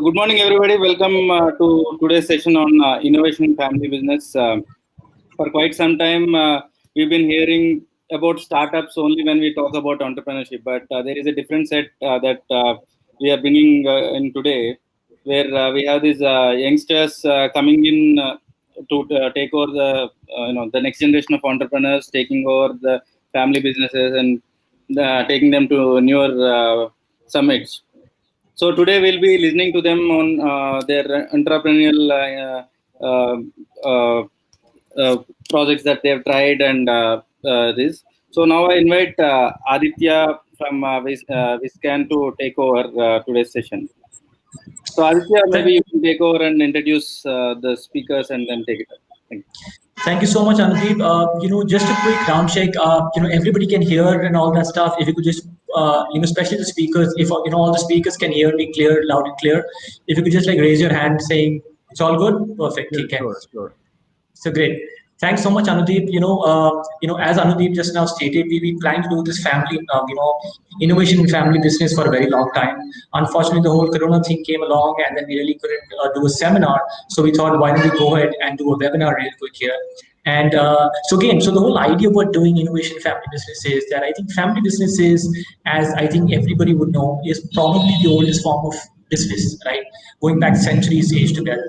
good morning, everybody. Welcome to today's session on innovation in family business. For quite some time, we've been hearing about startups only when we talk about entrepreneurship, but there is a different set that we are bringing in today, where we have these youngsters coming in to take over the next generation of entrepreneurs, taking over the family businesses and taking them to newer summits. So today we'll be listening to them on their entrepreneurial uh, uh, uh, projects that they've tried and this. So now I invite Aditya from Viscan to take over today's session. So Aditya, maybe you can take over and introduce the speakers and then take it up. Thank you. Thank you so much, Anudeep. Just a quick round check. Everybody can hear and all that stuff. If you could just, especially the speakers, if all the speakers can hear me clear, loud and clear. If you could just like raise your hand saying it's all good, perfect. Yeah, Okay. sure. So great. Thanks so much, Anudeep. As Anudeep just now stated, we plan to do this family, innovation in family business for a very long time. Unfortunately, the whole Corona thing came along, and then we really couldn't do a seminar. So we thought, why don't we go ahead and do a webinar real quick here? And so the whole idea about doing innovation in family business is that I think family businesses, as I think everybody would know, is probably the oldest form of business, right? Going back centuries age together.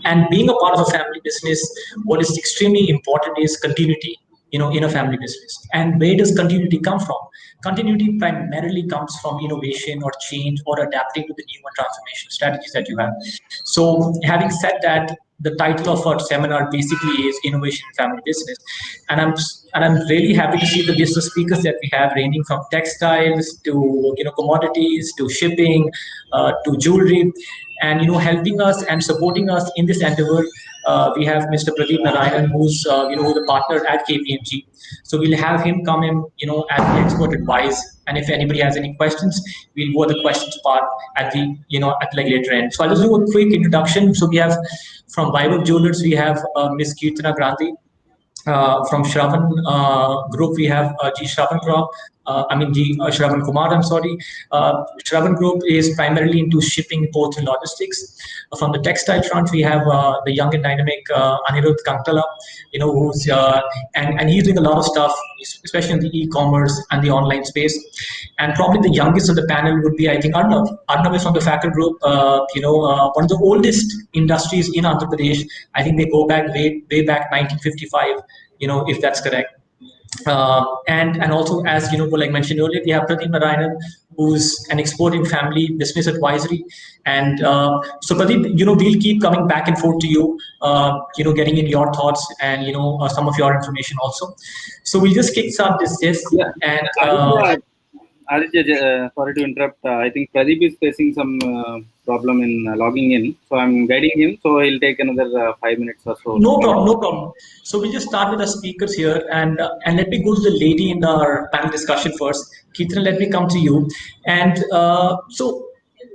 And being a part of a family business, what is extremely important is continuity, in a family business. And where does continuity come from? Continuity primarily comes from innovation or change or adapting to the new and transformation strategies that you have. So having said that, the title of our seminar basically is Innovation in Family Business. And I'm really happy to see the business speakers that we have, ranging from textiles to commodities to shipping to jewelry, and helping us and supporting us in this endeavor. We have Mr. Pradeep Narayanan, who's the partner at KPMG. So we'll have him come in, as the expert advice. And if anybody has any questions, we'll go to the questions part at the at like later end. So I'll just do a quick introduction. So we have from Vaibhav Jewelers, we have Miss Kirtana Grandi. From Shravan Group, we have G. Shravan Group. G. Shravan Kumar, I'm sorry. Shravan Group is primarily into shipping, ports, and logistics. From the textile front, we have the young and dynamic Anirudh Kantala, who's and he's doing a lot of stuff, especially in the e-commerce and the online space. And probably the youngest of the panel would be, I think, Arnav. Arnav is from the Facker Group. One of the oldest industries in Andhra Pradesh. I think they go back way back 1955. If that's correct. And also, as like mentioned earlier, we have Pradeep Narayanan, who's an exporting family business advisory. And so Pradeep, we'll keep coming back and forth to you, getting in your thoughts and some of your information also. So we'll just kickstart this. Yeah. And Aditya, sorry to interrupt. I think Pradeep is facing some problem in logging in. So I'm guiding him. So he'll take another 5 minutes or so. No problem. So we'll just start with the speakers here, and let me go to the lady in our panel discussion first. Kirtana, let me come to you. And so,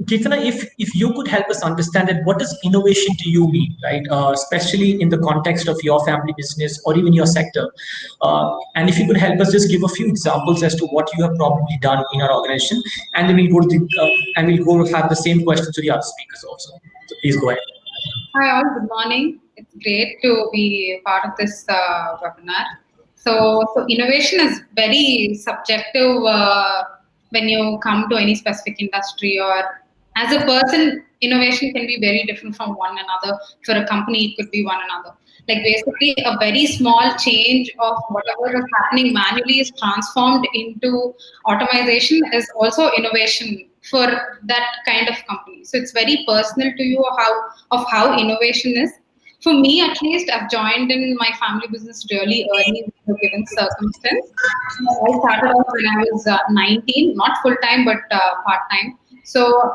Kirtana, if you could help us understand that, what does innovation to you mean, right? Especially in the context of your family business or even your sector. And if you could help us just give a few examples as to what you have probably done in our organization, and then we'll go to have the same question to the other speakers also. So please go ahead. Hi all, good morning. It's great to be part of this webinar. So innovation is very subjective when you come to any specific industry, or as a person, innovation can be very different from one another. For a company, it could be one another. Like basically a very small change of whatever is happening manually is transformed into automation is also innovation for that kind of company. So it's very personal to you how innovation is. For me, at least, I've joined in my family business really early in a given circumstance. So I started off when I was 19, not full time but part time. So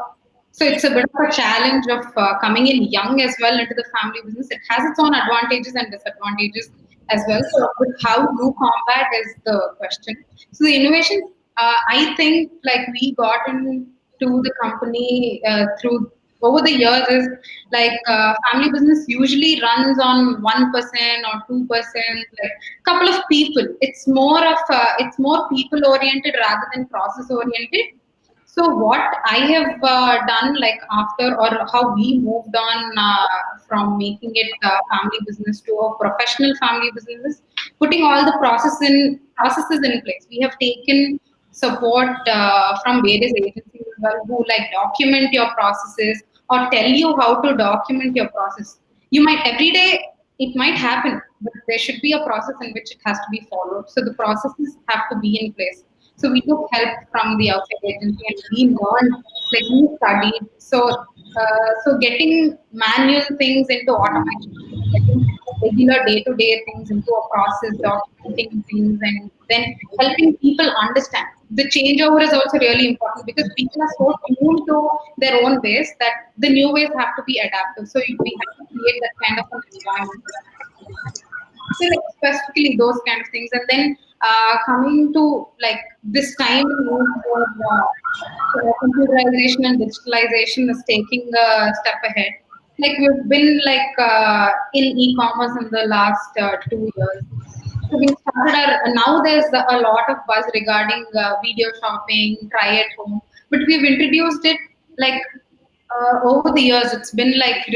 it's a bit of a challenge of coming in young as well into the family business. It has its own advantages and disadvantages as well. So how you combat is the question. So the innovation, I think, like we got into the company through over the years is like family business usually runs on 1% or 2%, like couple of people. It's more people oriented rather than process oriented. So what I have done, like after, or how we moved on from making it a family business to a professional family business, putting all the processes in place. We have taken support from various agencies as well, who like document your processes or tell you how to document your process. You might every day it might happen, but there should be a process in which it has to be followed. So the processes have to be in place. So we took help from the outside agency and we learned, like we studied. So getting manual things into automation, getting regular day-to-day things into a process, documenting things, and then helping people understand. The changeover is also really important because people are so tuned to their own ways that the new ways have to be adaptive. So we have to create that kind of an environment. So like specifically those kind of things, and then coming to like this time where computerization and digitalization is taking a step ahead. Like we've been like in e-commerce in the last 2 years. So we started now there's a lot of buzz regarding video shopping, try at home, but we've introduced it like over the years. It's been like 2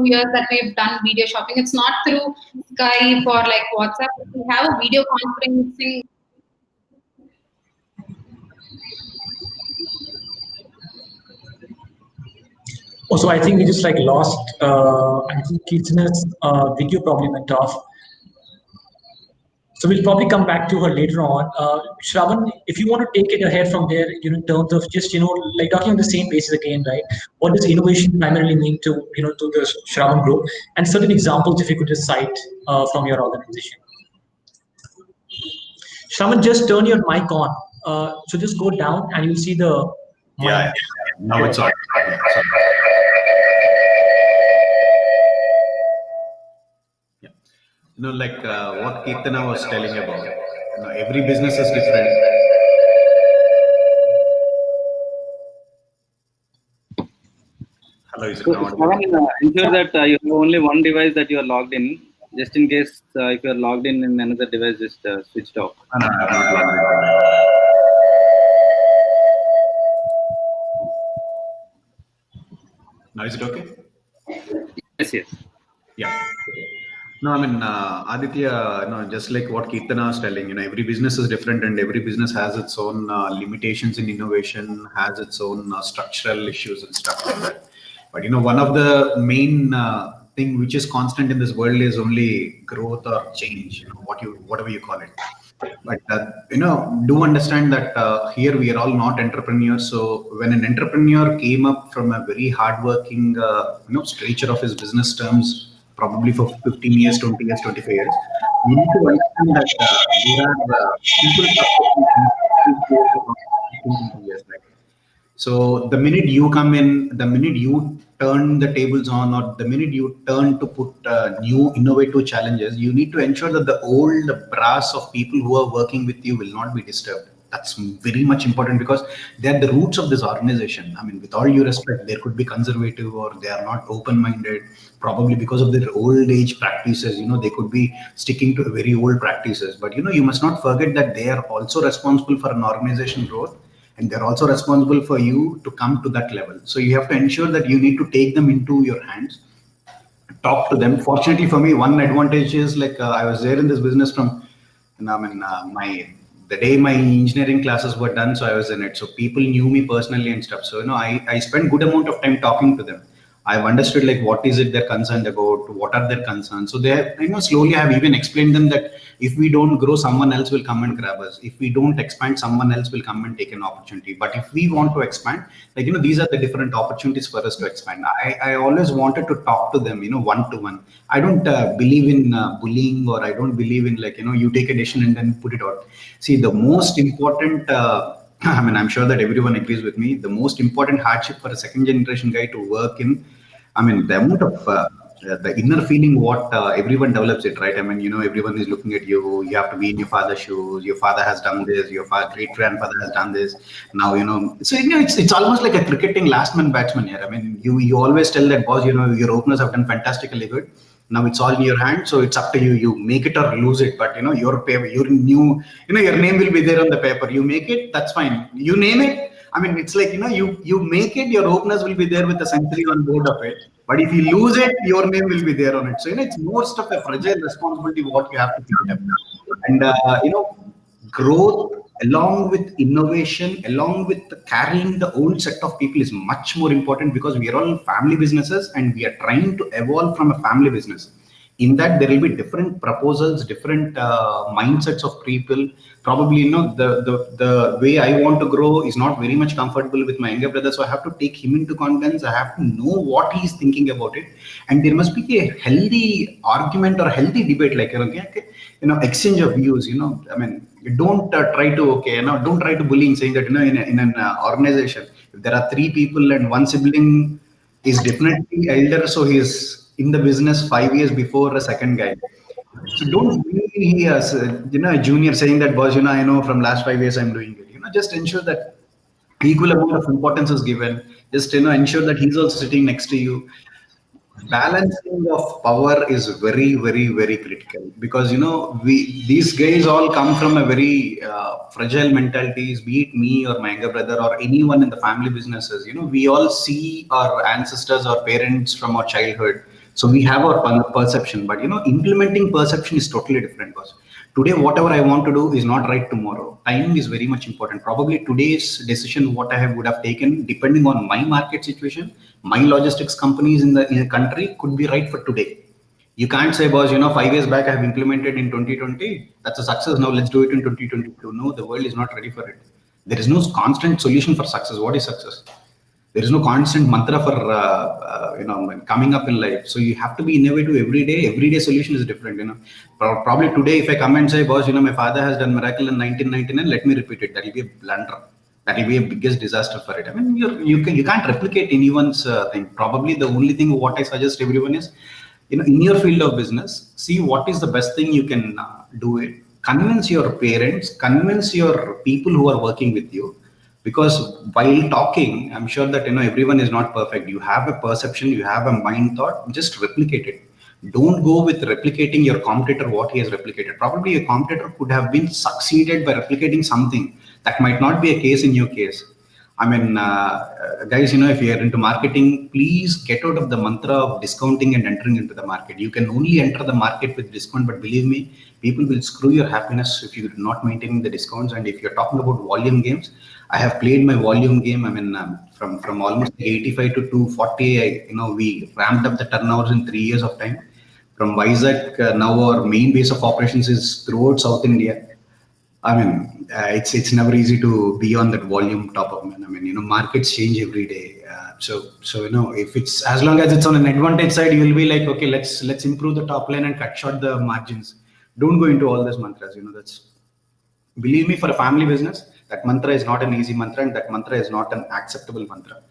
years that we've done video shopping. It's not through Skype or like WhatsApp. We have a video conferencing. Also, I think we just like lost. I think Kirtana's video probably went off. So we'll probably come back to her later on. Shravan, if you want to take it ahead from there, in terms of just, like talking on the same basis again, right? What does innovation primarily mean to, to the Shravan group, and certain examples, if you could just cite from your organization. Shravan, just turn your mic on. So just go down and you'll see the mic. Yeah, now it's on. Like what Kirtana was telling about, every business is different. Hello, is it now? Ensure that you have only one device that you are logged in. Just in case if you are logged in another device, just switched off. No, I have not logged in. Now is it okay? Yes. Yeah. No, I mean, Aditya, just like what Kirtana was telling, every business is different and every business has its own limitations in innovation, has its own structural issues and stuff like that. But, one of the main thing which is constant in this world is only growth or change, whatever you call it. But, do understand that here we are all not entrepreneurs. So when an entrepreneur came up from a very hardworking, stature of his business terms, probably for 15 years, 20 years, 25 years, you need to understand that there are people years, right? So the minute you come in, the minute you turn the tables on, or the minute you turn to put new innovative challenges, you need to ensure that the old brass of people who are working with you will not be disturbed. That's very much important because they're the roots of this organization. I mean, with all due respect, there could be conservative or they are not open-minded, probably because of their old age practices. They could be sticking to very old practices. But, you must not forget that they are also responsible for an organization growth. And they're also responsible for you to come to that level. So you have to ensure that you need to take them into your hands, talk to them. Fortunately for me, one advantage is like I was there in this business from, the day my engineering classes were done, so I was in it. So people knew me personally and stuff. So, I spent good amount of time talking to them. I've understood like what is it they're concerned about, what are their concerns. So they have, slowly I have even explained them that if we don't grow, someone else will come and grab us. If we don't expand, someone else will come and take an opportunity. But if we want to expand, like, these are the different opportunities for us to expand. I always wanted to talk to them, one-to-one. I don't believe in bullying, or I don't believe in like, you take a decision and then put it out. See, the most important, I'm sure that everyone agrees with me. The most important hardship for a second generation guy to work in, the amount of the inner feeling what everyone develops it, right? Everyone is looking at you. You have to be in your father's shoes. Your father has done this. Your great grandfather has done this. Now, so it's almost like a cricketing last man batsman here. You always tell that, boss, your openers have done fantastically good. Now it's all in your hand, so it's up to you. You make it or lose it. But your paper, your name will be there on the paper. You make it, that's fine. You name it, I mean, it's like, you make it, your openers will be there with a century on board of it. But if you lose it, your name will be there on it. So, it's most of a fragile responsibility what you have to pick it up. And, growth along with innovation, along with carrying the old set of people is much more important, because we are all family businesses and we are trying to evolve from a family business. In that, there will be different proposals, different mindsets of people. Probably, the way I want to grow is not very much comfortable with my younger brother, so I have to take him into confidence. I have to know what he's thinking about it, and there must be a healthy argument or healthy debate, like, exchange of views. I mean, don't try to don't try to bullying, saying that, in an organization, if there are three people and one sibling is definitely elder, so he's in the business 5 years before a second guy. So don't be as a junior saying that, boss, I know from last 5 years I'm doing it. Just ensure that equal amount of importance is given. Just ensure that he's also sitting next to you. Balancing of power is very, very, very critical, because these guys all come from a very fragile mentalities, be it me or my younger brother or anyone in the family businesses. We all see our ancestors or parents from our childhood, so we have our perception, but implementing perception is totally different. Because today, whatever I want to do is not right tomorrow. Timing is very much important. Probably today's decision, what I would have taken, depending on my market situation, my logistics companies in the country, could be right for today. You can't say, boss, 5 years back I have implemented in 2020. That's a success. Now let's do it in 2022. No, the world is not ready for it. There is no constant solution for success. What is success? There is no constant mantra for coming up in life. So you have to be innovative every day. Every day solution is different. Probably today, if I come and say, boss, my father has done miracle in 1999, let me repeat it. That will be a blunder. That will be a biggest disaster for it. I mean, you can't replicate anyone's thing. Probably the only thing what I suggest everyone is, in your field of business, see what is the best thing you can do it. Convince your parents, convince your people who are working with you. Because while talking, I'm sure that everyone is not perfect. You have a perception, you have a mind thought, just replicate it. Don't go with replicating your competitor what he has replicated. Probably your competitor could have been succeeded by replicating something that might not be a case in your case. I mean, guys, if you are into marketing, please get out of the mantra of discounting and entering into the market. You can only enter the market with discount, but believe me, people will screw your happiness if you're not maintaining the discounts. And if you're talking about volume games, I have played my volume game. I mean, from almost 85 to 240, we ramped up the turnovers in 3 years of time. From Vizag, now our main base of operations is throughout South India. I mean, it's never easy to be on that volume top of man. I mean, markets change every day. So if it's, as long as it's on an advantage side, you will be like, okay, let's improve the top line and cut short the margins. Don't go into all those mantras. That's, believe me, for a family business, that mantra is not an easy mantra, and that mantra is not an acceptable mantra.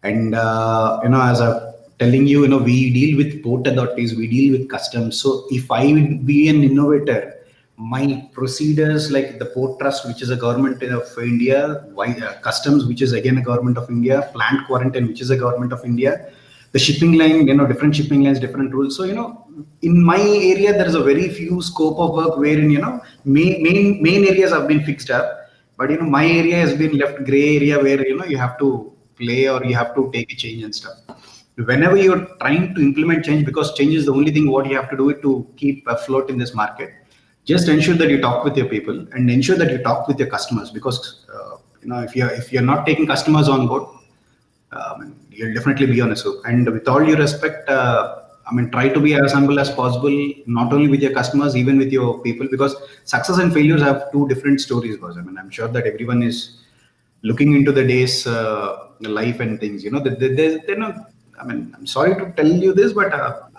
And as I'm telling you, we deal with port authorities, we deal with customs. So if I would be an innovator, my procedures like the Port Trust, which is a government of India, customs, which is again a government of India, plant quarantine, which is a government of India, the shipping line, different shipping lines, different rules. So, in my area, there is a very few scope of work wherein, main areas have been fixed up, but, my area has been left gray area where, you have to play or you have to take a change and stuff. Whenever you're trying to implement change, because change is the only thing what you have to do it to keep afloat in this market, just ensure that you talk with your people and ensure that you talk with your customers, because if you're not taking customers on board, you'll definitely be on a soup. And with all due respect, try to be as humble as possible, not only with your customers, even with your people, because success and failures have two different stories. I'm sure that everyone is looking into the day's life and things. I'm sorry to tell you this, but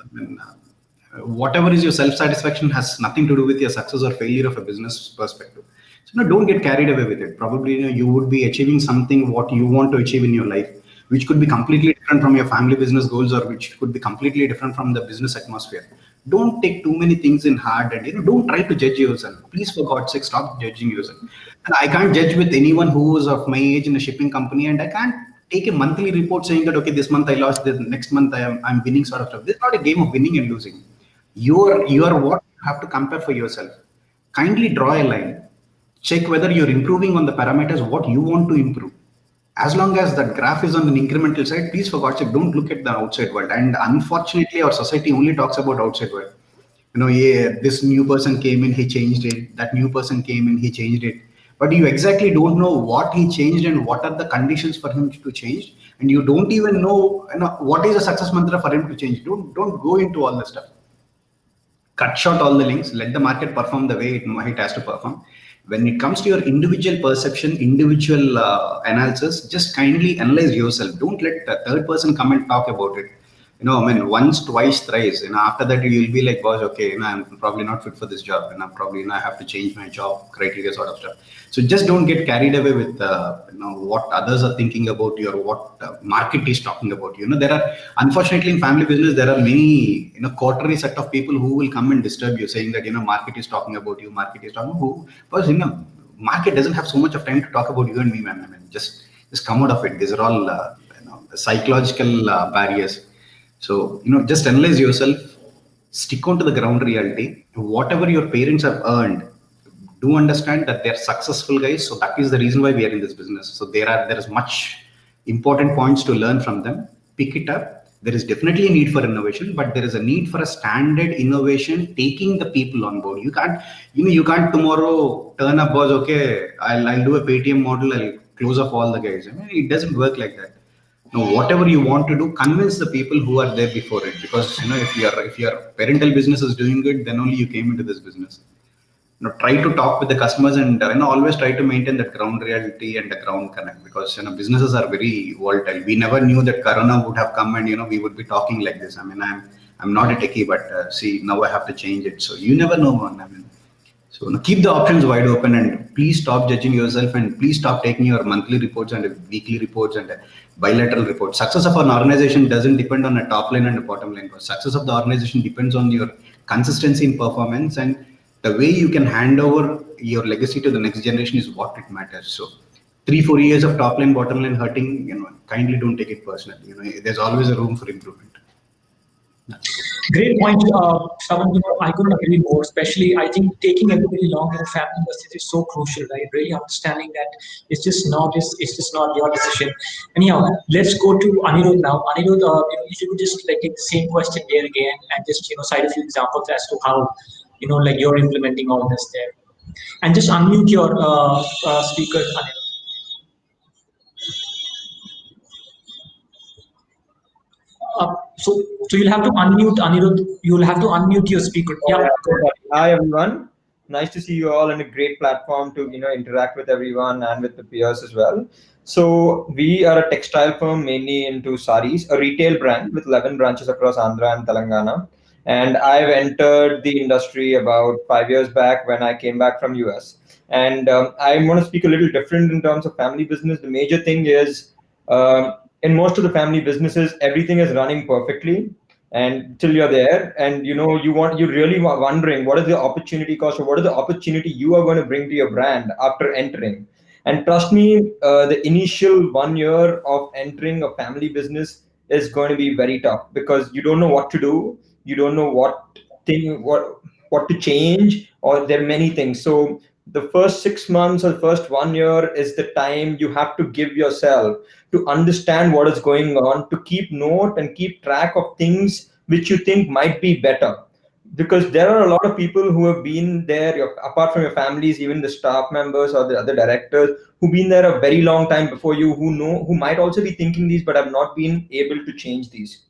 whatever is your self-satisfaction has nothing to do with your success or failure of a business perspective. So don't get carried away with it. Probably you would be achieving something what you want to achieve in your life, which could be completely different from your family business goals, or which could be completely different from the business atmosphere. Don't take too many things in hard, and don't try to judge yourself. Please, for God's sake, stop judging yourself. And I can't judge with anyone who is of my age in a shipping company, and I can't take a monthly report saying that, okay, this month I lost, the next month I'm winning, sort of stuff. This is not a game of winning and losing. You are what you have to compare for yourself. Kindly draw a line. Check whether you're improving on the parameters what you want to improve. as long as that graph is on an incremental side, please for God's sake, don't look at the outside world. And unfortunately, our society only talks about outside world. Yeah, this new person came in, he changed it. That new person came in, he changed it. But you exactly don't know what he changed and what are the conditions for him to change. And you don't even know, what is a success mantra for him to change. Don't go into all this stuff. Cut short all the links, let the market perform the way it has to perform. When it comes to your individual perception, individual analysis, just kindly analyze yourself. Don't let the third person come and talk about it. Once, twice, thrice. After that, you'll be like, boss, okay, I'm probably not fit for this job, and I'm probably, I have to change my job criteria, sort of stuff. So just don't get carried away with, what others are thinking about you or what market is talking about you. There are, unfortunately, in family business, there are many, quarterly set of people who will come and disturb you, saying that, market is talking about you, market is talking who, because, market doesn't have so much of time to talk about you and me, man. Just come out of it. These are all, psychological barriers. So, just analyze yourself, stick on to the ground reality. Whatever your parents have earned, do understand that they're successful guys. So that is the reason why we are in this business. So there is much important points to learn from them. Pick it up. There is definitely a need for innovation, but there is a need for a standard innovation, taking the people on board. You can't tomorrow turn up, boss, okay, I'll do a Paytm model, I'll close off all the guys. It doesn't work like that. Now, whatever you want to do, convince the people who are there before it, because if your parental business is doing good, then only you came into this business. Try to talk with the customers and always try to maintain that ground reality and the ground connect, because businesses are very volatile. We never knew that Corona would have come and we would be talking like this. I'm not a techie, but see, now I have to change it. So you never know, man. So keep the options wide open, and please stop judging yourself, and please stop taking your monthly reports and weekly reports and bilateral reports. Success of an organization doesn't depend on a top line and a bottom line. Success of the organization depends on your consistency in performance, and the way you can hand over your legacy to the next generation is what it matters. So 3-4 years of top line, bottom line hurting, kindly don't take it personally. There's always a room for improvement. Great point, Shravan. I couldn't agree more. Especially, I think taking everybody along in the family industry is so crucial, right? Really understanding that it's just not your decision. Anyhow, let's go to Anirudh now. Anirudh, if you could just take the same question there again and just cite a few examples as to how you're implementing all this there, and just unmute your speaker, Anirudh. So you'll have to unmute, Anirudh. You'll have to unmute your speaker. Yeah. Hi everyone. Nice to see you all, and a great platform to interact with everyone and with the peers as well. So we are a textile firm mainly into saris, a retail brand with 11 branches across Andhra and Telangana. And I've entered the industry about 5 years back when I came back from US. And I want to speak a little different in terms of family business. The major thing is in most of the family businesses, everything is running perfectly, and till you're there, and you're really wondering what is the opportunity cost, or what is the opportunity you are going to bring to your brand after entering. And trust me, the initial 1 year of entering a family business is going to be very tough, because you don't know what to do, you don't know what to change, or there are many things. So the first 6 months or the first 1 year is the time you have to give yourself to understand what is going on, to keep note and keep track of things which you think might be better. Because there are a lot of people who have been there, apart from your families, even the staff members or the other directors who've been there a very long time before you, who might also be thinking these but have not been able to change these.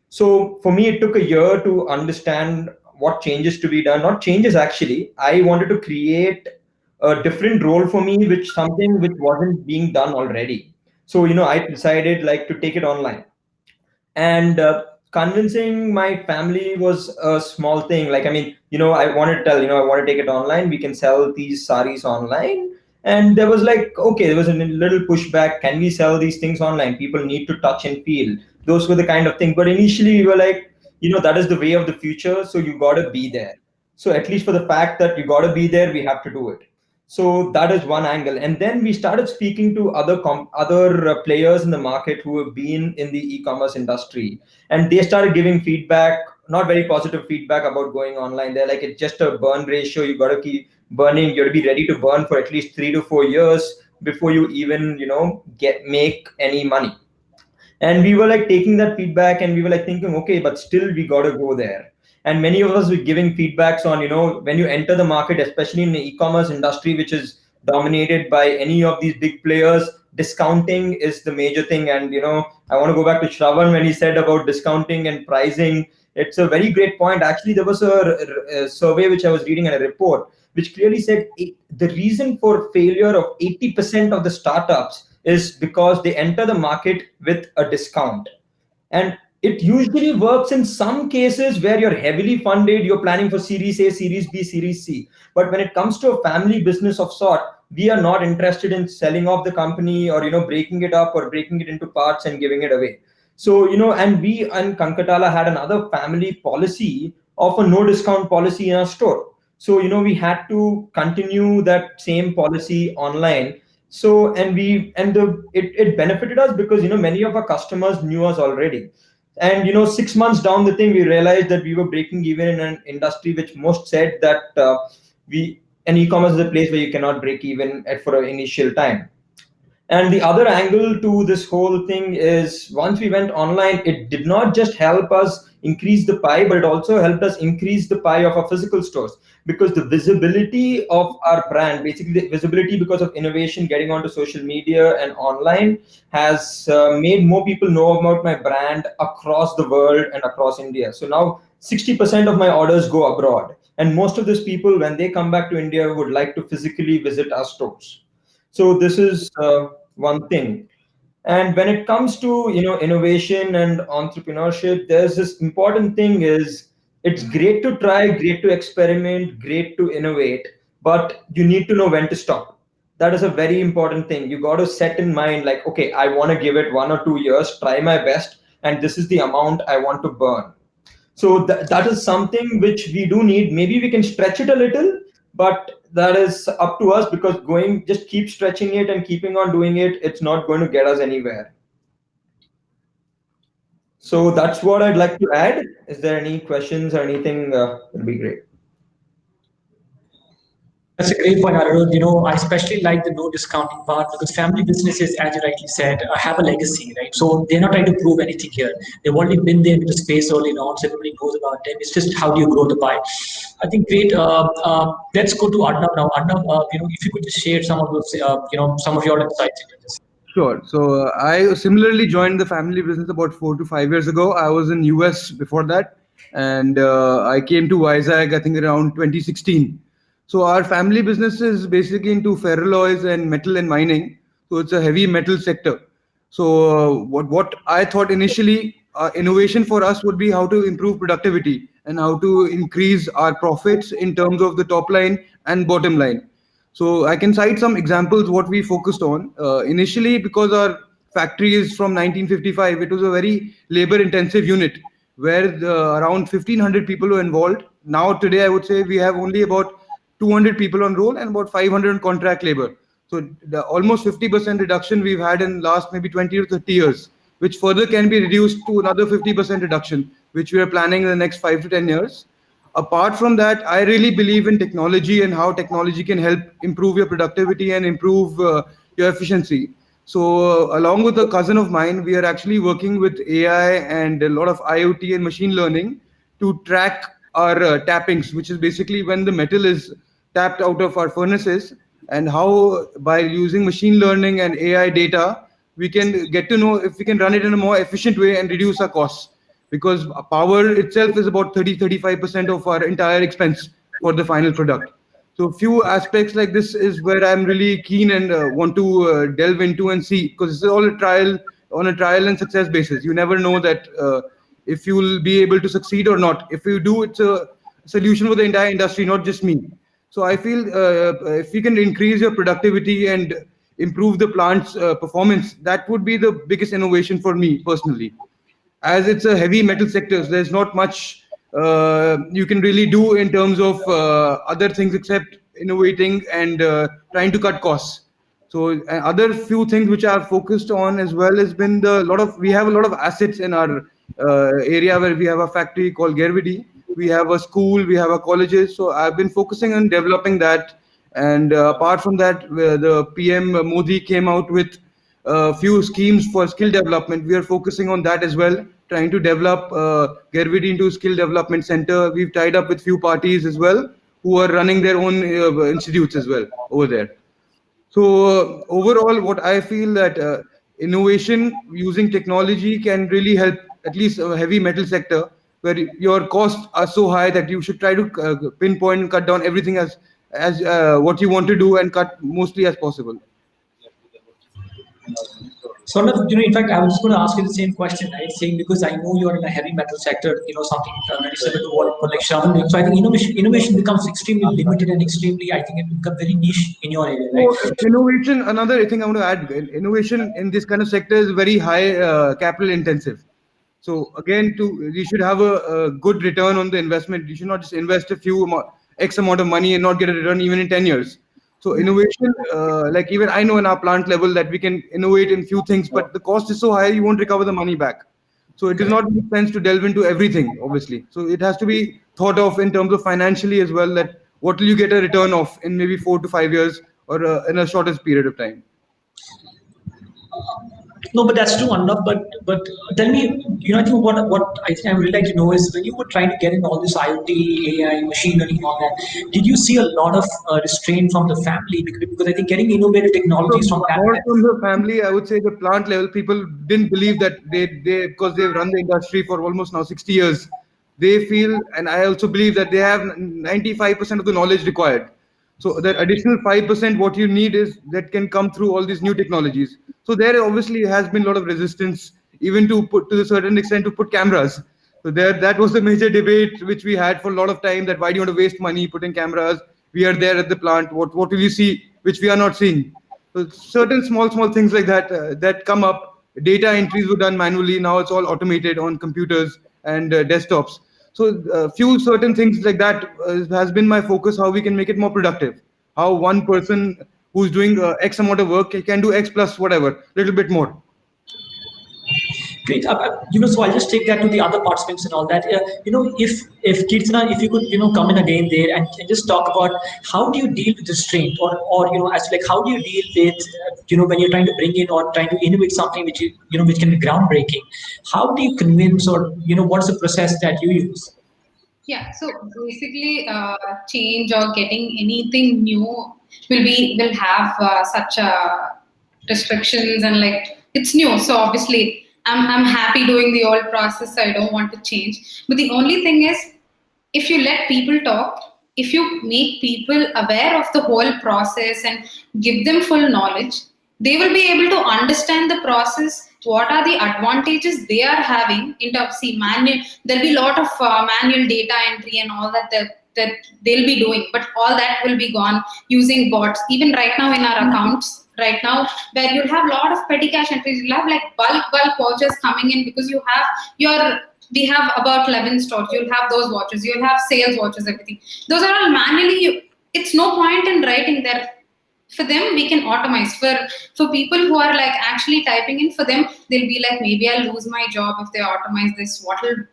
So for me, it took a year to understand what changes to be done. Not changes, actually. I wanted to create a different role for me, which wasn't being done already. So, I decided to take it online, and convincing my family was a small thing. I wanted to tell, I want to take it online. We can sell these saris online. And there was there was a little pushback. Can we sell these things online? People need to touch and feel. Those were the kind of things. But initially we were that is the way of the future. So you got to be there. So at least for the fact that you got to be there, we have to do it. So that is one angle. And then we started speaking to other players in the market who have been in the e-commerce industry. And they started giving feedback, not very positive feedback about going online. They're it's just a burn ratio. You got to keep burning. You got to be ready to burn for at least 3 to 4 years before you even make any money. And we were like taking that feedback and we were like thinking, okay, but still we got to go there. And many of us were giving feedbacks on, when you enter the market, especially in the e-commerce industry, which is dominated by any of these big players, discounting is the major thing. And I want to go back to Shravan when he said about discounting and pricing. It's a very great point. Actually, there was a survey which I was reading in a report which clearly said the reason for failure of 80% of the startups is because they enter the market with a discount. And it usually works in some cases where you're heavily funded, you're planning for Series A, Series B, Series C. But when it comes to a family business of sort, we are not interested in selling off the company or breaking it up or breaking it into parts and giving it away. So and we and Kankatala had another family policy of a no discount policy in our store. So we had to continue that same policy online. So it benefited us because many of our customers knew us already. And 6 months down the thing, we realized that we were breaking even in an industry which most said that e-commerce is a place where you cannot break even for an initial time. And the other angle to this whole thing is once we went online, it did not just help us increase the pie, but it also helped us increase the pie of our physical stores, because the visibility of our brand, basically the visibility because of innovation getting onto social media and online, has made more people know about my brand across the world and across India. So now 60% of my orders go abroad. And most of those people, when they come back to India, would like to physically visit our stores. So this is one thing. And when it comes to innovation and entrepreneurship, there's this important thing is it's great to try, great to experiment, great to innovate, but you need to know when to stop. That is a very important thing. You got to set in mind like, okay, I want to give it 1 or 2 years, try my best, and this is the amount I want to burn. So that is something which we do need. Maybe we can stretch it a little, but that is up to us, because just keep stretching it and keeping on doing it, it's not going to get us anywhere. So that's what I'd like to add. Is there any questions or anything? It'll be great. That's a great point, Anirudh. I especially like the no discounting part because family businesses, as you rightly said, have a legacy, right? So they're not trying to prove anything here. They've already been there with the space early on, so everybody knows about them. It's just how do you grow the pie? I think great. Let's go to Arnav now. Arnav, if you could just share some of those, some of your insights into this. Sure. So I similarly joined the family business about 4 to 5 years ago. I was in US before that, and I came to Vizag, I think around 2016. So our family business is basically into ferroalloys and metal and mining. So it's a heavy metal sector. So what I thought initially, innovation for us would be how to improve productivity and how to increase our profits in terms of the top line and bottom line. So I can cite some examples what we focused on. Initially, because our factory is from 1955, it was a very labor-intensive unit where around 1,500 people were involved. Now today, I would say we have only about 200 people on roll and about 500 on contract labor. So the almost 50% reduction we've had in last maybe 20 to 30 years, which further can be reduced to another 50% reduction, which we are planning in the next 5 to 10 years. Apart from that, I really believe in technology and how technology can help improve your productivity and improve your efficiency. So along with a cousin of mine, we are actually working with AI and a lot of IoT and machine learning to track our tappings, which is basically when the metal is tapped out of our furnaces, and how by using machine learning and AI data, we can get to know if we can run it in a more efficient way and reduce our costs. Because power itself is about 30-35% of our entire expense for the final product. So a few aspects like this is where I'm really keen and want to delve into and see, because it's all on a trial and success basis. You never know that if you will be able to succeed or not. If you do, it's a solution for the entire industry, not just me. So I feel if you can increase your productivity and improve the plant's performance, that would be the biggest innovation for me personally. As it's a heavy metal sector, there's not much you can really do in terms of other things except innovating and trying to cut costs. So other few things which I've focused on as well has been we have a lot of assets in our area where we have a factory called Gervidi. We have a school, we have a colleges. So I've been focusing on developing that And apart from that, the PM Modi came out with a few schemes for skill development. We are focusing on that as well, trying to develop Gervit into skill development center. We've tied up with few parties as well who are running their own institutes as well over there. So overall, what I feel that innovation using technology can really help at least a heavy metal sector where your costs are so high that you should try to pinpoint and cut down everything as what you want to do and cut mostly as possible. So, in fact, I was just going to ask you the same question, right? Saying because I know you're in a heavy metal sector, something very similar to what like Shravan did. So I think innovation becomes extremely limited and extremely, I think it becomes very niche in your area, right? So, innovation, another thing I want to add, innovation in this kind of sector is very high capital intensive. So again, you should have a good return on the investment. You should not just invest a few X amount of money and not get a return even in 10 years. So innovation, like even I know in our plant level that we can innovate in few things, but the cost is so high, you won't recover the money back. So it does not make sense to delve into everything, obviously. So it has to be thought of in terms of financially as well, that what will you get a return of in maybe 4 to 5 years or in a shortest period of time. No, but that's true enough. But tell me, I think what I think I would really like to know is when you were trying to get in all this IoT, AI, machine learning, all that, did you see a lot of restraint from the family? Because I think getting innovative technologies from that. More from the family, I would say the plant level, people didn't believe that they because they've run the industry for almost now 60 years. They feel, and I also believe that they have 95% of the knowledge required. So that additional 5%, what you need is that can come through all these new technologies. So there obviously has been a lot of resistance, even to put to a certain extent to put cameras. So there, that was the major debate which we had for a lot of time. That why do you want to waste money putting cameras? We are there at the plant. What will you see which we are not seeing? So certain small things like that that come up. Data entries were done manually. Now it's all automated on computers and desktops. So few certain things like that has been my focus. How we can make it more productive. How one person who's doing X amount of work can do X plus whatever, little bit more. Great. So I'll just take that to the other participants and all that. If Kirtana, if you could, come in again there and just talk about how do you deal with restraint, or as like how do you deal with, when you're trying to bring in or trying to innovate something which which can be groundbreaking. How do you convince, or what's the process that you use? Yeah, so basically, change or getting anything new will have such restrictions, and like it's new. So obviously, I'm happy doing the old process. I don't want to change. But the only thing is, if you let people talk, if you make people aware of the whole process and give them full knowledge, they will be able to understand the process. What are the advantages they are having in terms? See, there'll be a lot of manual data entry and all that they'll be doing, but all that will be gone using bots. Even right now in our accounts, right now, where you'll have a lot of petty cash entries, you'll have like bulk vouchers coming in because we have about 11 stores. You'll have those vouchers. You'll have sales vouchers, everything. Those are all manually. It's no point in writing there. For them, we can automate. For people who are like actually typing in, for them, they'll be like, maybe I'll lose my job if they automate this. What'll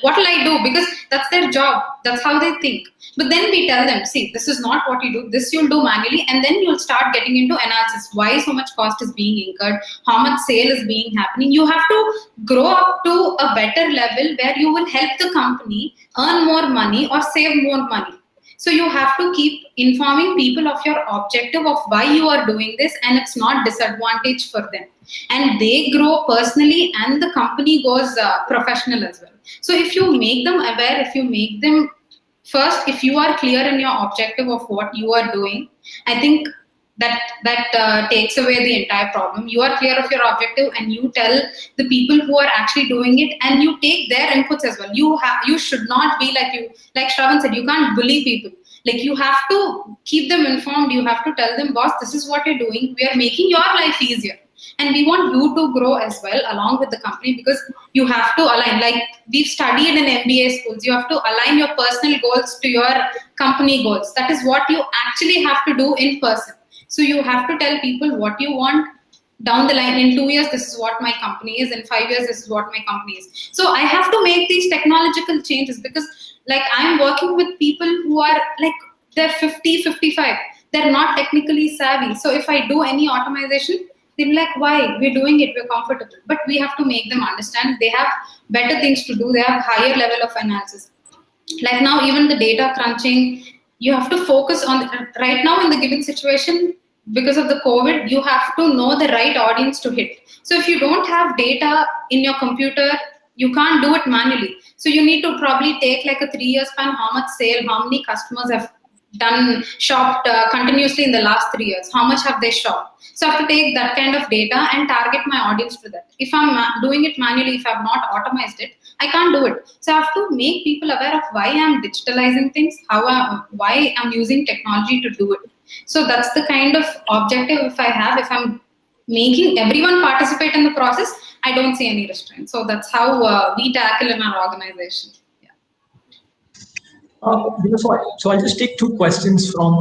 I do? Because that's their job. That's how they think. But then we tell them, see, this is not what you do. This you'll do manually, and then you'll start getting into analysis. Why so much cost is being incurred? How much sale is being happening? You have to grow up to a better level where you will help the company earn more money or save more money. So you have to keep informing people of your objective of why you are doing this, and it's not disadvantage for them. And they grow personally, and the company goes professional as well. So if you make them aware, if you make them first, if you are clear in your objective of what you are doing, I think that takes away the entire problem. You are clear of your objective, and you tell the people who are actually doing it, and you take their inputs as well. You should not be like Shravan said, you can't bully people. Like, you have to keep them informed. You have to tell them, boss, this is what you're doing. We are making your life easier, and we want you to grow as well along with the company, because you have to align. Like, we've studied in MBA schools, you have to align your personal goals to your company goals. That is what you actually have to do in person. So you have to tell people what you want down the line. In 2 years, this is what my company is. In 5 years, this is what my company is. So I have to make these technological changes, because like, I'm working with people who are like, they're 50, 55. they're not technically savvy. So if I do any automation, they'll be like, why? We're doing it, we're comfortable. But we have to make them understand they have better things to do, they have higher level of analysis. Like now, even the data crunching, you have to focus on, right now in the given situation, because of the COVID, you have to know the right audience to hit. So if you don't have data in your computer, you can't do it manually. So you need to probably take like a 3-year span, how much sale, how many customers have shopped continuously in the last 3 years, how much have they shopped. So I have to take that kind of data and target my audience to that. If I'm doing it manually, if I've not automated it, I can't do it. So I have to make people aware of why I'm digitalizing things, why I'm using technology to do it. So that's the kind of objective if I have, if I'm making everyone participate in the process, I don't see any restraint. So that's how we tackle in our organization. So I'll just take two questions from,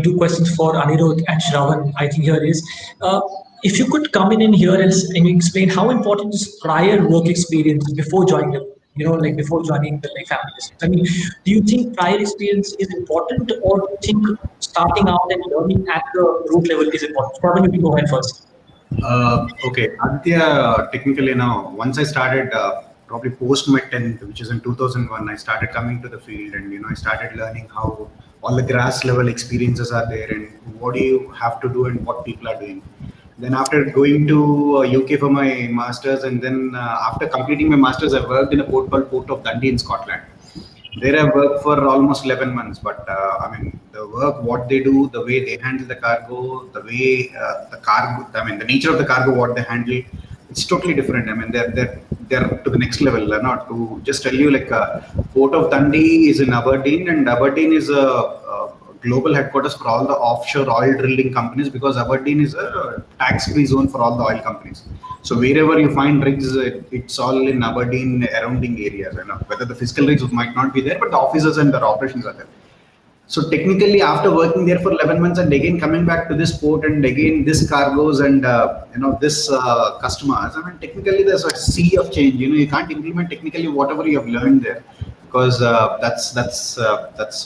two questions for Anirudh and Shravan. I think here is, if you could come in here and explain how important is prior work experience before joining like before joining the family business. I mean, do you think prior experience is important, or do you think starting out and learning at the root level is important? Shravan, you can go ahead first. Okay, Aditya, technically now, once I started probably post my 10th, which is in 2001, I started coming to the field, and I started learning how all the grass level experiences are there and what do you have to do and what people are doing. Then after going to UK for my masters, and then after completing my masters, I worked in a port called Port of Dundee in Scotland. There I worked for almost 11 months, but the work, what they do, the way they handle the cargo, the way the cargo, the nature of the cargo, what they handle, it's totally different. They're to the next level. Not to just tell you, like Port of Dundee is in Aberdeen, and Aberdeen is a global headquarters for all the offshore oil drilling companies, because Aberdeen is a tax-free zone for all the oil companies. So wherever you find rigs, it's all in Aberdeen surrounding areas. Whether the physical rigs might not be there, but the offices and their operations are there. So technically, after working there for 11 months and again coming back to this port and again this cargoes and this customers, technically there's a sea of change. You can't implement technically whatever you have learned there, because that's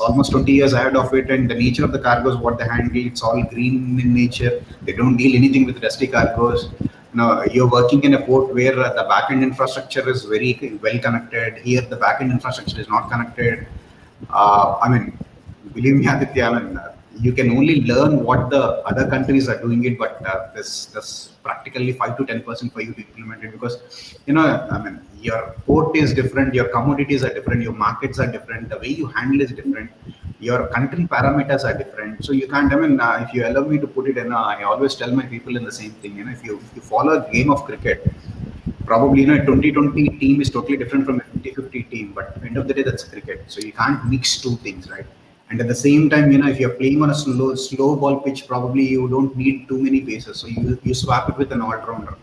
almost 20 years ahead of it. And the nature of the cargoes, what they handle, it's all green in nature. They don't deal anything with dusty cargoes. You're working in a port where the back-end infrastructure is very well connected. Here, the back-end infrastructure is not connected. Believe me, Aditya, you can only learn what the other countries are doing it, but there's practically 5 to 10% for you to implement it, because your port is different, your commodities are different, your markets are different, the way you handle is different, your country parameters are different. So you can't. If you allow me to put it in, I always tell my people in the same thing. If you follow a game of cricket, probably a 2020 team is totally different from a 50-50 team, but at the end of the day, that's cricket. So you can't mix two things, right? And at the same time, if you're playing on a slow ball pitch, probably you don't need too many bases. So you swap it with an all-rounder.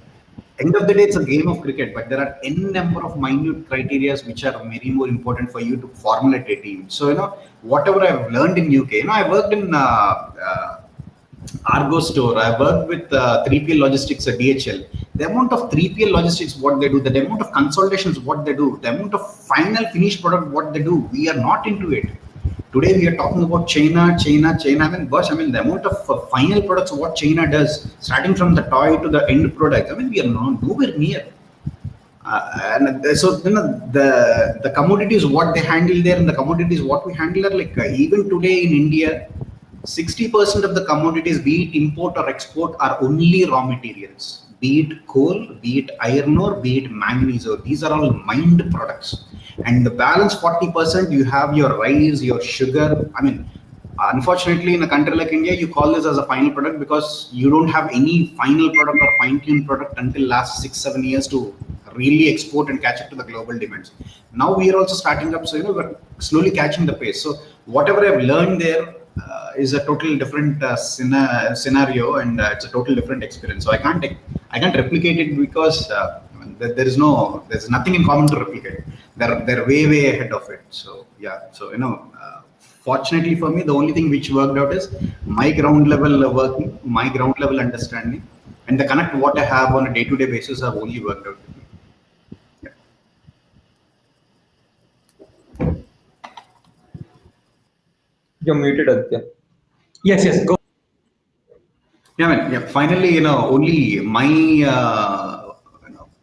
End of the day, it's a game of cricket, but there are n number of minute criteria which are very more important for you to formulate a team. So whatever I've learned in UK, I worked in Argo store. I worked with 3PL logistics at DHL. The amount of 3PL logistics, what they do, the amount of consolidations, what they do, the amount of final finished product, what they do, we are not into it. Today we are talking about China. The amount of final products, what China does, starting from the toy to the end product. We are nowhere near. And so the commodities, what they handle there, and the commodities what we handle are like even today in India, 60% of the commodities, be it import or export, are only raw materials. Be it coal, be it iron ore, be it manganese ore. These are all mined products. And the balance 40%, you have your rice, your sugar. Unfortunately, in a country like India, you call this as a final product because you don't have any final product or fine-tuned product until last 6-7 years to really export and catch up to the global demands. Now we are also starting up, so we're slowly catching the pace. So whatever I've learned there is a total different scenario, and it's a total different experience. So I can't replicate it because there's nothing in common to replicate. They're way ahead of it. So yeah, so fortunately for me, the only thing which worked out is my ground level working, my ground level understanding, and the connect what I have on a day-to-day basis have only worked out. You're muted, Aditya. Yes, go. Yeah, I mean, yeah. Finally, only my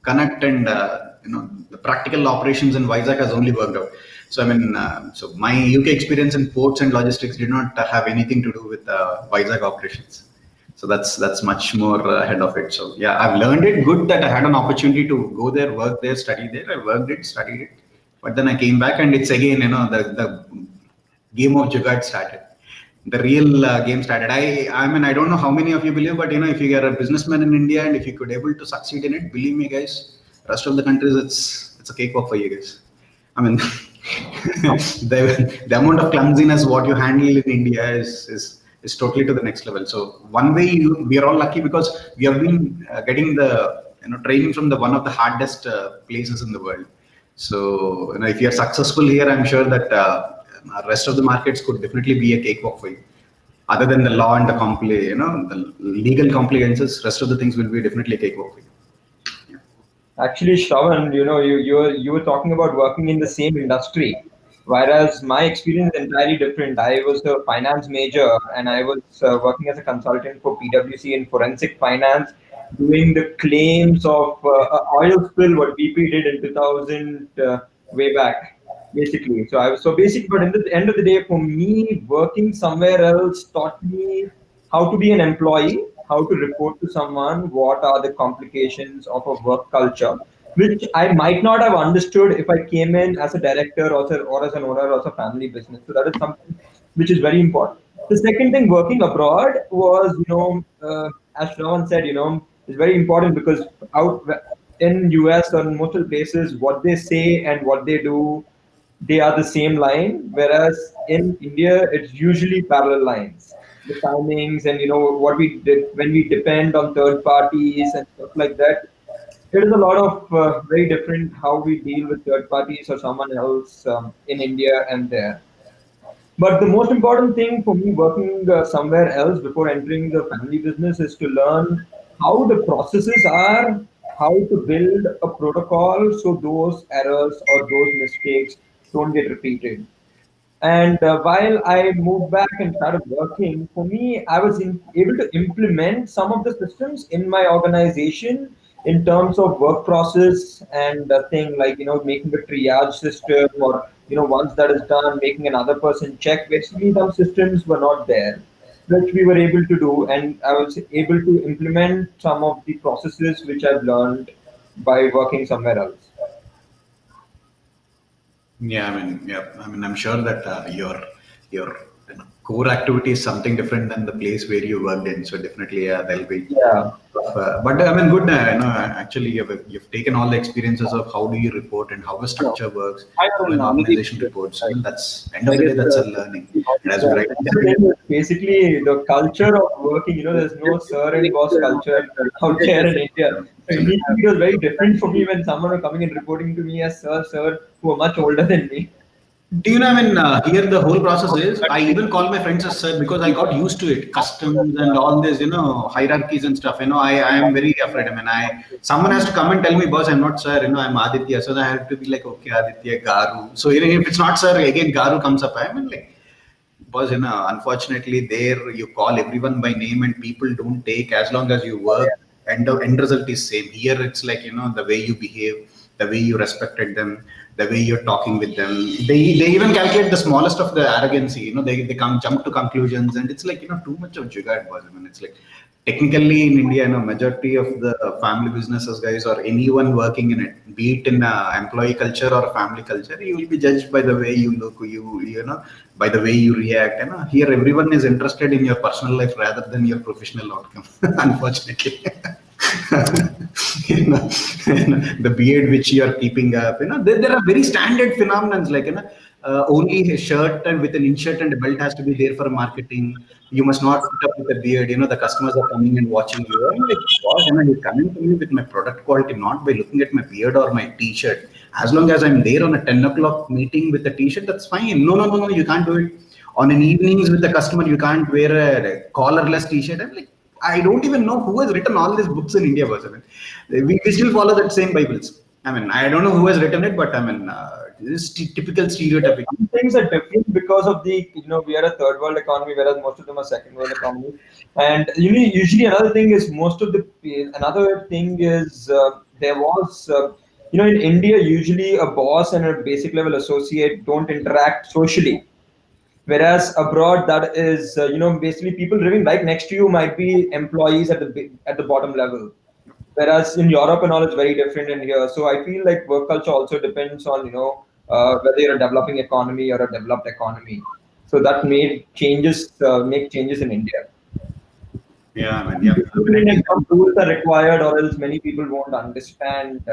connect and the practical operations in Vizag has only worked out. So I mean, so my UK experience in ports and logistics did not have anything to do with Vizag operations. So that's much more ahead of it. So yeah, I've learned it. Good that I had an opportunity to go there, work there, study there. I worked it, studied it, but then I came back, and it's again, the game of Jugaad started. The real game started. I mean, I don't know how many of you believe, but if you are a businessman in India and if you could able to succeed in it, believe me, guys, rest of the countries, it's a cakewalk for you guys. I mean, the amount of clumsiness what you handle in India is totally to the next level. So one way we are all lucky because we have been getting the training from the one of the hardest places in the world. So if you are successful here, I'm sure that rest of the markets could definitely be a cakewalk for you. Other than the law and the legal compliances, rest of the things will be definitely a cakewalk for you. Actually, Shravan, you were talking about working in the same industry, whereas my experience is entirely different. I was a finance major, and I was working as a consultant for PwC in forensic finance, doing the claims of oil spill what BP did in 2000 way back, basically. So I was so basic, but at the end of the day, for me, working somewhere else taught me how to be an employee, how to report to someone, what are the complications of a work culture, which I might not have understood if I came in as a director or as an owner of a family business. So that is something which is very important. The second thing, working abroad was, as Shravan said, is very important because out in US or in most of the places, what they say and what they do, they are the same line, whereas in India, it's usually parallel lines. The timings and what we did when we depend on third parties and stuff like that. It is a lot of very different how we deal with third parties or someone else in India and there. But the most important thing for me working somewhere else before entering the family business is to learn how the processes are, how to build a protocol so those errors or those mistakes don't get repeated. And while I moved back and started working, for me, I was able to implement some of the systems in my organization in terms of work process and the thing like, making a triage system or, once that is done, making another person check. Basically, those systems were not there, which we were able to do. And I was able to implement some of the processes which I've learned by working somewhere else. Yeah, I mean, I'm sure that your core activity is something different than the place where you worked in. So definitely, yeah, there'll be. Yeah. But I mean, good. Actually, you've taken all the experiences of how do you report and how a structure works, how an organization reports. I mean, that's end of the day, that's a learning. And as we right. Basically, the culture of working, there's no sir and boss culture out there in India. So initially, it was very different for me when someone was coming and reporting to me as sir, who are much older than me. Do you know, I mean, here the whole process is, I even call my friends as sir because I got used to it, customs and all this, hierarchies and stuff. I am very afraid. I mean, someone has to come and tell me, boss, I'm not sir, I'm Aditya. So I have to be like, okay, Aditya, Garu. So if it's not sir, again, Garu comes up. I mean, like, boss, unfortunately, there you call everyone by name and people don't take as long as you work. And the end result is same. Here, it's like, the way you behave, the way you respected them, the way you're talking with them. They even calculate the smallest of the arrogancy. They come jump to conclusions, and it's like too much of jugaad, boss. I mean, it's like technically in India, majority of the family businesses guys or anyone working in it, be it in employee culture or family culture, you will be judged by the way you look, by the way you react. Here everyone is interested in your personal life rather than your professional outcome. Unfortunately. The beard which you are keeping up, there are very standard phenomena like only a shirt and with an inshirt and a belt has to be there for marketing. You must not put up with a beard. The customers are coming and watching you. I'm like, boss, you're coming to me with my product quality, not by looking at my beard or my t-shirt. As long as I'm there on a 10 o'clock meeting with a t-shirt, that's fine. No, you can't do it. On an evenings with the customer, you can't wear a collarless t-shirt. I'm like, I don't even know who has written all these books in India. We still follow that same Bibles. I mean, I don't know who has written it, but I mean, this is typical stereotypic. Things are different because of the, we are a third world economy, whereas most of them are second world economy. And usually another thing is there was in India, usually a boss and a basic level associate don't interact socially, whereas abroad, that is basically people living right next to you might be employees at the bottom level, whereas in Europe and all, it's very different in here. So I feel like work culture also depends on whether you're a developing economy or a developed economy. So that make changes in India. Yeah, I mean, yeah. Some rules are required, or else many people won't understand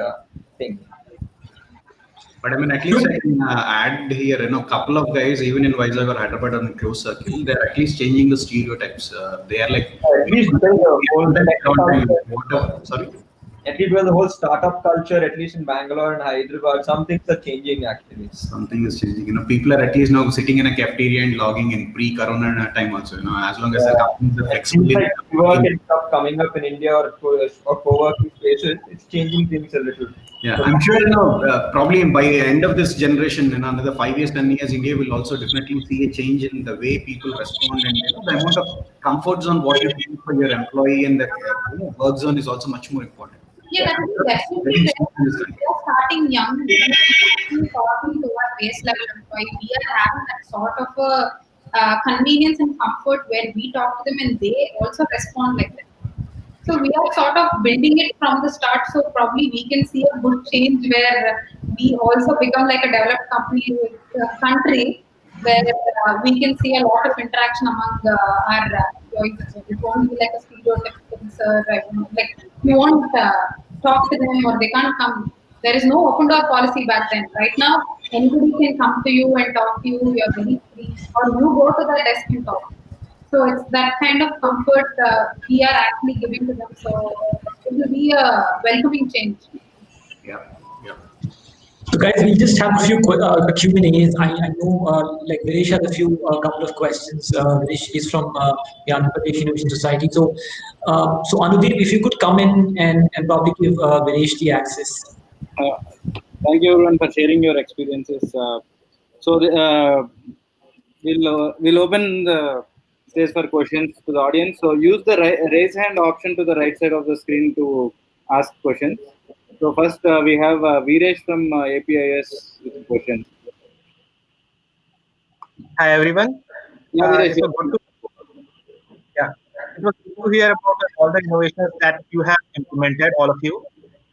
things. But I mean, at least I can add here, couple of guys, even in Vizag or Hyderabad or in close circle, they're at least changing the stereotypes. They are like, At least sorry? At least with the whole startup culture, at least in Bangalore and Hyderabad, some things are changing actually. Something is changing. People are at least now sitting in a cafeteria and logging in pre-corona time also. As long as the companies are flexible. Like work and stuff coming up in India or co-working spaces, it's changing things a little. Yeah, I'm sure probably by the end of this generation, in another 5 years, 10 years, India will also definitely see a change in the way people respond, and the amount of comfort zone what you feel for your employee and the work zone is also much more important. Yeah, that is definitely there. We are starting young, talking to our base level employee. We are having that sort of a convenience and comfort where we talk to them and they also respond like that. So we are sort of building it from the start. So probably we can see a good change where we also become like a developed country where we can see a lot of interaction among our employees. So it won't be like a stereotypical, like you won't talk to them or they can't come. There is no open door policy back then. Right now, anybody can come to you and talk to you. You are very free, or you go to the desk and talk. So it's that kind of comfort we are actually giving to them. So it will be a welcoming change. Yeah, yeah. So guys, we just have a few Q&As. I know like Viresh has a few couple of questions. Viresh is from the Andhra Pradesh Innovation Society. So Anudeep, if you could come in and probably give Viresh the access. Thank you everyone for sharing your experiences. We'll open the stage for questions to the audience. So use the raise hand option to the right side of the screen to ask questions. So first we have Viresh from APIS with a question. Hi everyone. Yeah, Viresh, It was good to hear about all the innovations that you have implemented, all of you,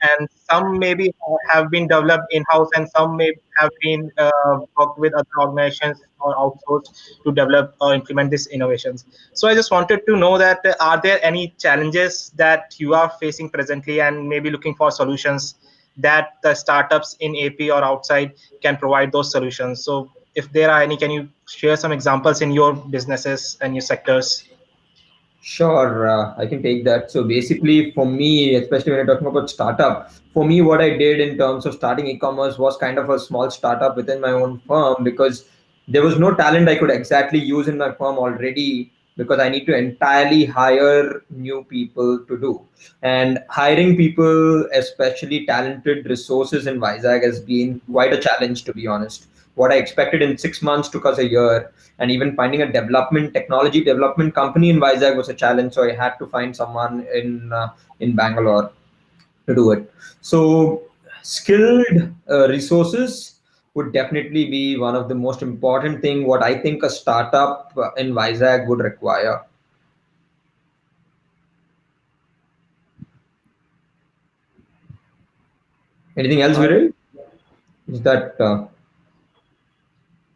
and some maybe have been developed in-house, and some may have been worked with other organizations or outsourced to develop or implement these innovations. So I just wanted to know that are there any challenges that you are facing presently, and maybe looking for solutions that the startups in AP or outside can provide those solutions? So if there are any, can you share some examples in your businesses and your sectors? Sure, I can take that. So basically, for me, especially when you're talking about startup, for me, what I did in terms of starting e-commerce was kind of a small startup within my own firm, because there was no talent I could exactly use in my firm already, because I need to entirely hire new people to do. And hiring people, especially talented resources in Vizag, has been quite a challenge, to be honest. What I expected in 6 months took us a year, and even finding a technology development company in Vizag was a challenge. So I had to find someone in Bangalore to do it. So skilled resources would definitely be one of the most important thing what I think a startup in Vizag would require. Anything else, Viral? Is that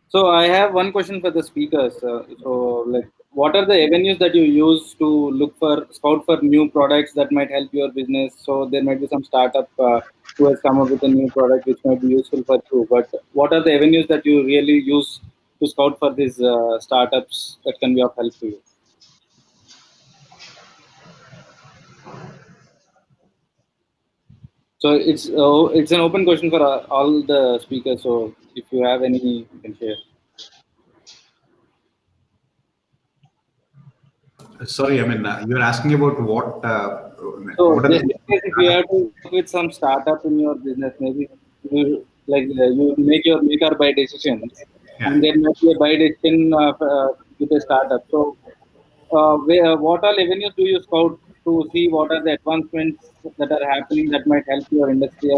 So I have one question for the speakers. What are the avenues that you use to scout for new products that might help your business? So there might be some startup who has come up with a new product which might be useful for you. But what are the avenues that you really use to scout for these startups that can be of help to you? So it's an open question for all the speakers. So if you have any, you can share. Sorry, I mean, you're asking about what? So just in case if you have to work with some startup in your business, maybe like you make or buy decisions, Yeah. and there might be a buy decision with a startup. So, what all avenues do you scout to see what are the advancements that are happening that might help your industry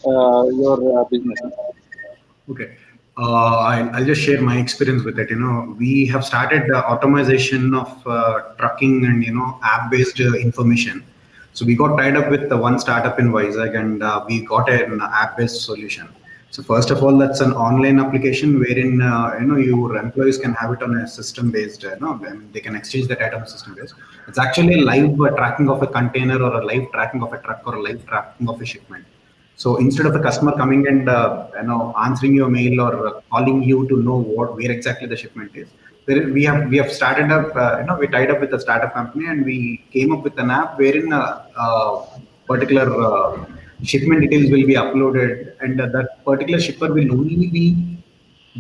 or your business? Okay. I'll just share my experience with it. We have started the automation of trucking and, app-based information. So we got tied up with the one startup in Vizag, and we got an app-based solution. So first of all, that's an online application wherein, your employees can have it on a system-based, and they can exchange that item system-based. It's actually a live tracking of a container or a live tracking of a truck or a live tracking of a shipment. So instead of a customer coming and answering your mail or calling you to know where exactly the shipment is, we have started up we tied up with a startup company, and we came up with an app wherein particular shipment details will be uploaded, and that particular shipper will only be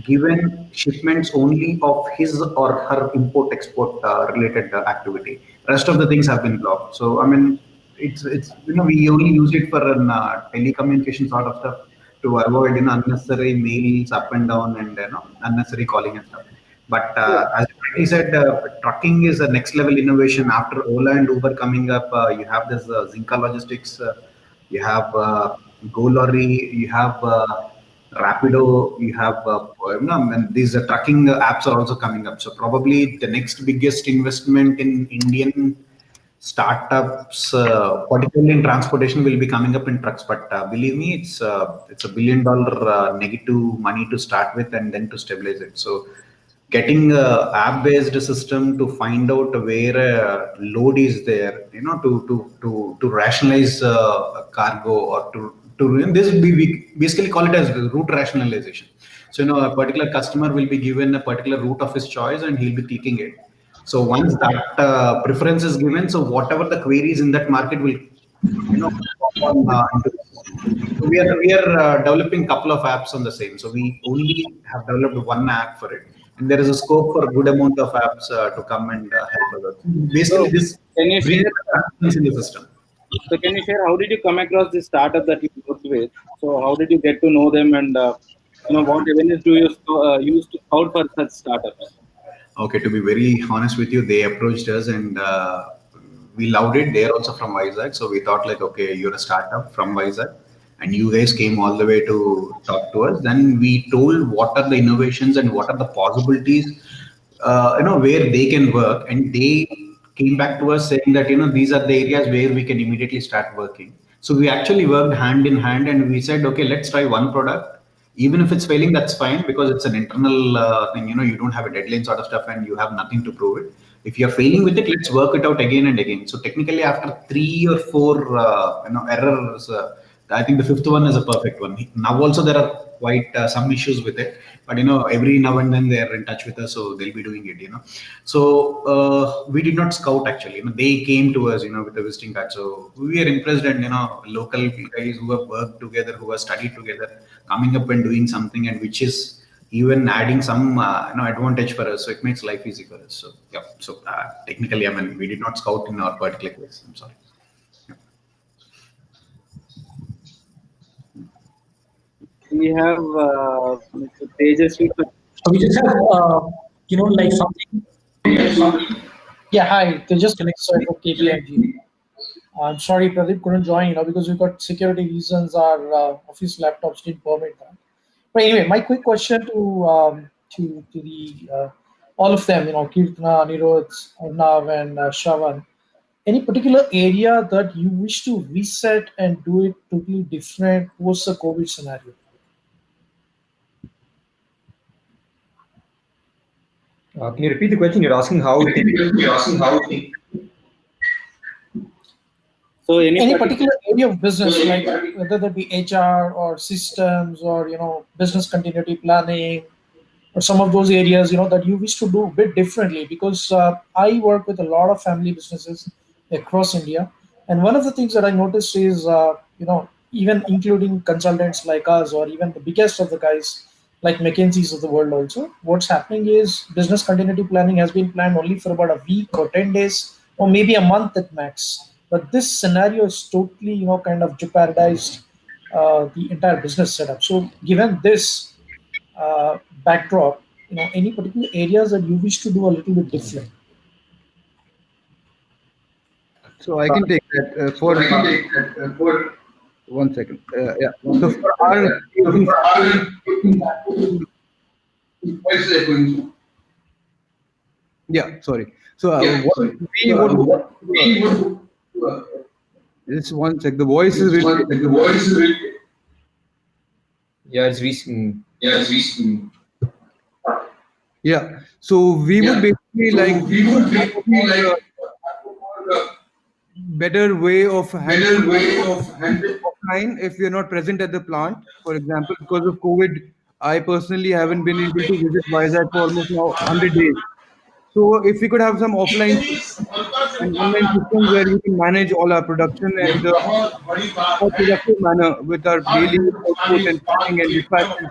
given shipments only of his or her import export related activity. Rest of the things have been blocked. So I mean, it's we only use it for an telecommunication sort of stuff to avoid unnecessary mails up and down and unnecessary calling and stuff. But as you said, trucking is a next level innovation. After Ola and Uber coming up, you have this Zinka Logistics, you have Go Lorry, you have Rapido, you have and these tracking apps are also coming up. So probably the next biggest investment in Indian startups, particularly in transportation, will be coming up in trucks. But believe me, it's $1 billion negative money to start with and then to stabilize it. So getting a app-based system to find out where a load is there, to rationalize cargo or to this we basically call it as route rationalization. So a particular customer will be given a particular route of his choice, and he'll be clicking it. So once that preference is given, so whatever the queries in that market will pop on into the system. So we are developing a couple of apps on the same. So we only have developed one app for it, and there is a scope for a good amount of apps to come and help us. So, Basically, this can you brings share? transparency in the system. So, can you share how did you come across this startup that you worked with? So, how did you get to know them, and what avenues do you use to scout for such startups? Okay, to be very honest with you, they approached us, and we loved it. They're also from Vizag, so we thought like, okay, you're a startup from Vizag, and you guys came all the way to talk to us. Then we told what are the innovations and what are the possibilities, where they can work, and they came back to us saying that these are the areas where we can immediately start working. So we actually worked hand in hand, and we said, okay, let's try one product. Even if it's failing, that's fine, because it's an internal thing. You don't have a deadline sort of stuff, and you have nothing to prove it. If you're failing with it, let's work it out again and again. So technically, after 3 or 4 errors, I think the fifth one is a perfect one. Now also there are quite some issues with it, but every now and then they are in touch with us, so they'll be doing it. So we did not scout actually. They came to us, with a visiting card. So we are impressed, and local guys who have worked together, who have studied together, coming up and doing something, and which is even adding some advantage for us. So it makes life easy for us. So yeah. So technically, I mean, we did not scout in our particular case. I'm sorry. We have Mr. Tejasvi. So we just have, like something. Yeah, hi. They just sorry for KPMG. I'm sorry, Pradeep couldn't join, because we've got security reasons. Our office laptops didn't permit that. But anyway, my quick question to the all of them, Kirtana, Anirudh, Arnav, and Shravan. Any particular area that you wish to reset and do it totally different post the COVID scenario? Can you repeat the question? You're asking how? So Any particular area of business, like whether that be HR or systems or business continuity planning, or some of those areas that you wish to do a bit differently, because I work with a lot of family businesses across India, and one of the things that I noticed is even including consultants like us, or even the biggest of the guys like McKinsey's of the world also, what's happening is business continuity planning has been planned only for about a week or 10 days or maybe a month at max. But this scenario is totally kind of jeopardized the entire business setup. So, given this backdrop, any particular areas that you wish to do a little bit different? So I can take that for 1 second. Yeah. So for our yeah, sorry. So what we would just 1 sec. The voice is really. Yeah, it's recent. Yeah. So we would basically like better way of handling offline if we are not present at the plant. For example, because of COVID, I personally haven't been able to visit Vizag for almost now 100 days. So if we could have some offline and online systems where we can manage all our production and more productive manner with our daily output and packing and dispatches,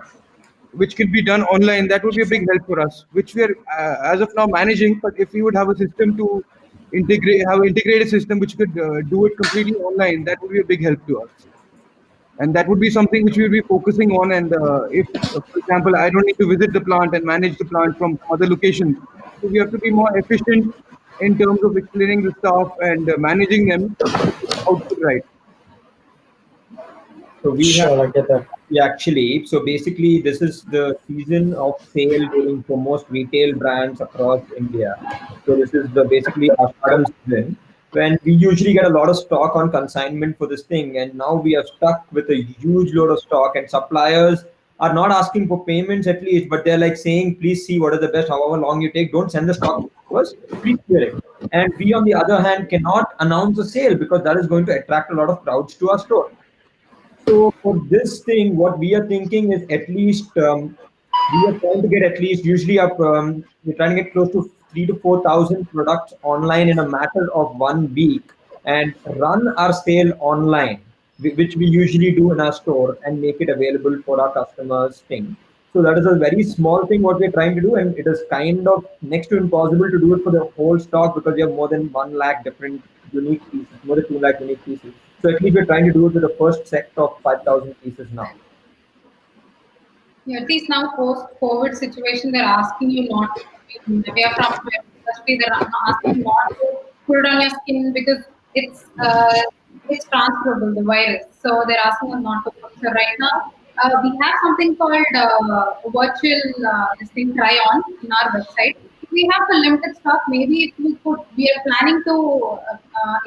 which can be done online, that would be a big help for us, which we are as of now managing. But if we would have a system to have an integrated system which could do it completely online, that would be a big help to us. And that would be something which we will be focusing on. And if, for example, I don't need to visit the plant and manage the plant from other locations, so we have to be more efficient in terms of explaining the stuff and managing them output right. So we Sure, I have, get that. yeah, actually, so basically this is the season of sale during for most retail brands across India. So this is the basically Ashadam season when we usually get a lot of stock on consignment for this thing, and now we are stuck with a huge load of stock, and suppliers are not asking for payments at least, but they're like saying, please see what is the best, however long you take, don't send the stock to us, please clear it. And we on the other hand cannot announce a sale because that is going to attract a lot of crowds to our store. So for this thing, what we are thinking is at least we are trying to get at least usually up we're trying to get close to 3 to 4 thousand products online in a matter of 1 week and run our sale online, which we usually do in our store and make it available for our customers thing. So that is a very small thing what we're trying to do, and it is kind of next to impossible to do it for the whole stock because you have more than 1 lakh different unique pieces, more than 2 lakh unique pieces. So at least we're trying to do it with the first set of 5,000 pieces now. Yeah, at least now post-COVID situation, they're asking you not to. We are from the industry. They're asking not to put it on your skin because it's transferable, the virus. So they're asking us not to put. So right now, we have something called virtual this thing try on in our website. We have a limited stock. Maybe if we are planning to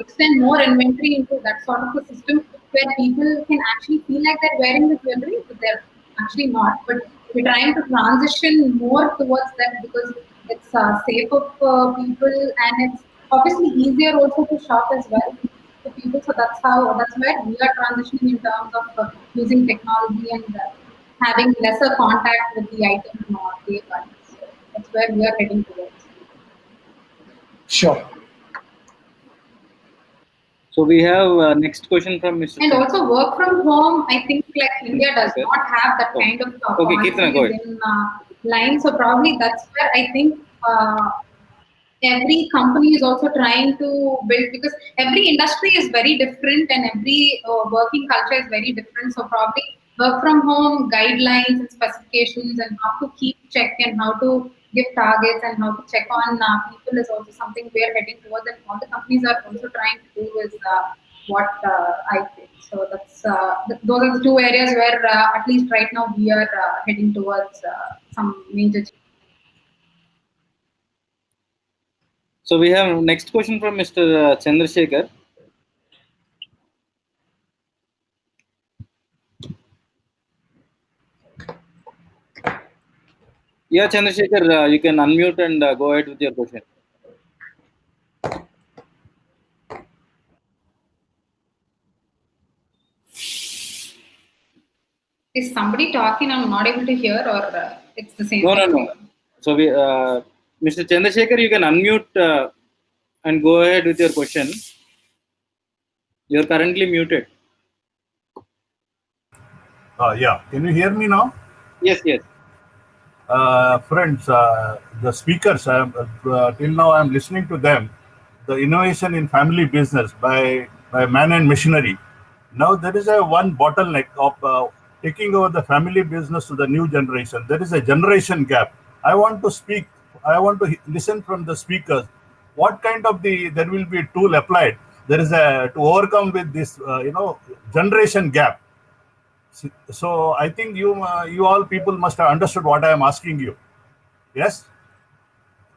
extend more inventory into that sort of a system where people can actually feel like they're wearing the jewelry, but they're actually not. But we're trying to transition more towards that because it's safer for people and it's obviously easier also to shop as well for people. So that's where we are transitioning in terms of using technology and having lesser contact with the item on day one. So that's where we are heading towards. Sure. So we have next question from Mr. And also work from home, I think like India does not have that kind of Okay, Kirtana, go ahead. in line. So probably that's where I think every company is also trying to build because every industry is very different and every working culture is very different. So probably work from home guidelines and specifications and how to keep check and how to give targets and how to check on people is also something we are heading towards, and all the companies are also trying to do is what I feel. So that's those are the two areas where at least right now we are heading towards some major change. So we have next question from Mr. Chandrasekhar. Yeah, Chandrasekhar, you can unmute and go ahead with your question. Is somebody talking? I'm not able to hear, or it's the same. No. So we, Mr. Chandrasekhar, you can unmute and go ahead with your question. You're currently muted. Yeah, can you hear me now? Yes. Friends, the speakers, till now I'm listening to them. The innovation in family business by Man and Machinery. Now there is a one bottleneck of taking over the family business to the new generation. There is a generation gap. I want to speak. I want to listen from the speakers. What kind of there will be a tool applied? There is a to overcome with this generation gap. So I think you all people must have understood what I am asking you. Yes,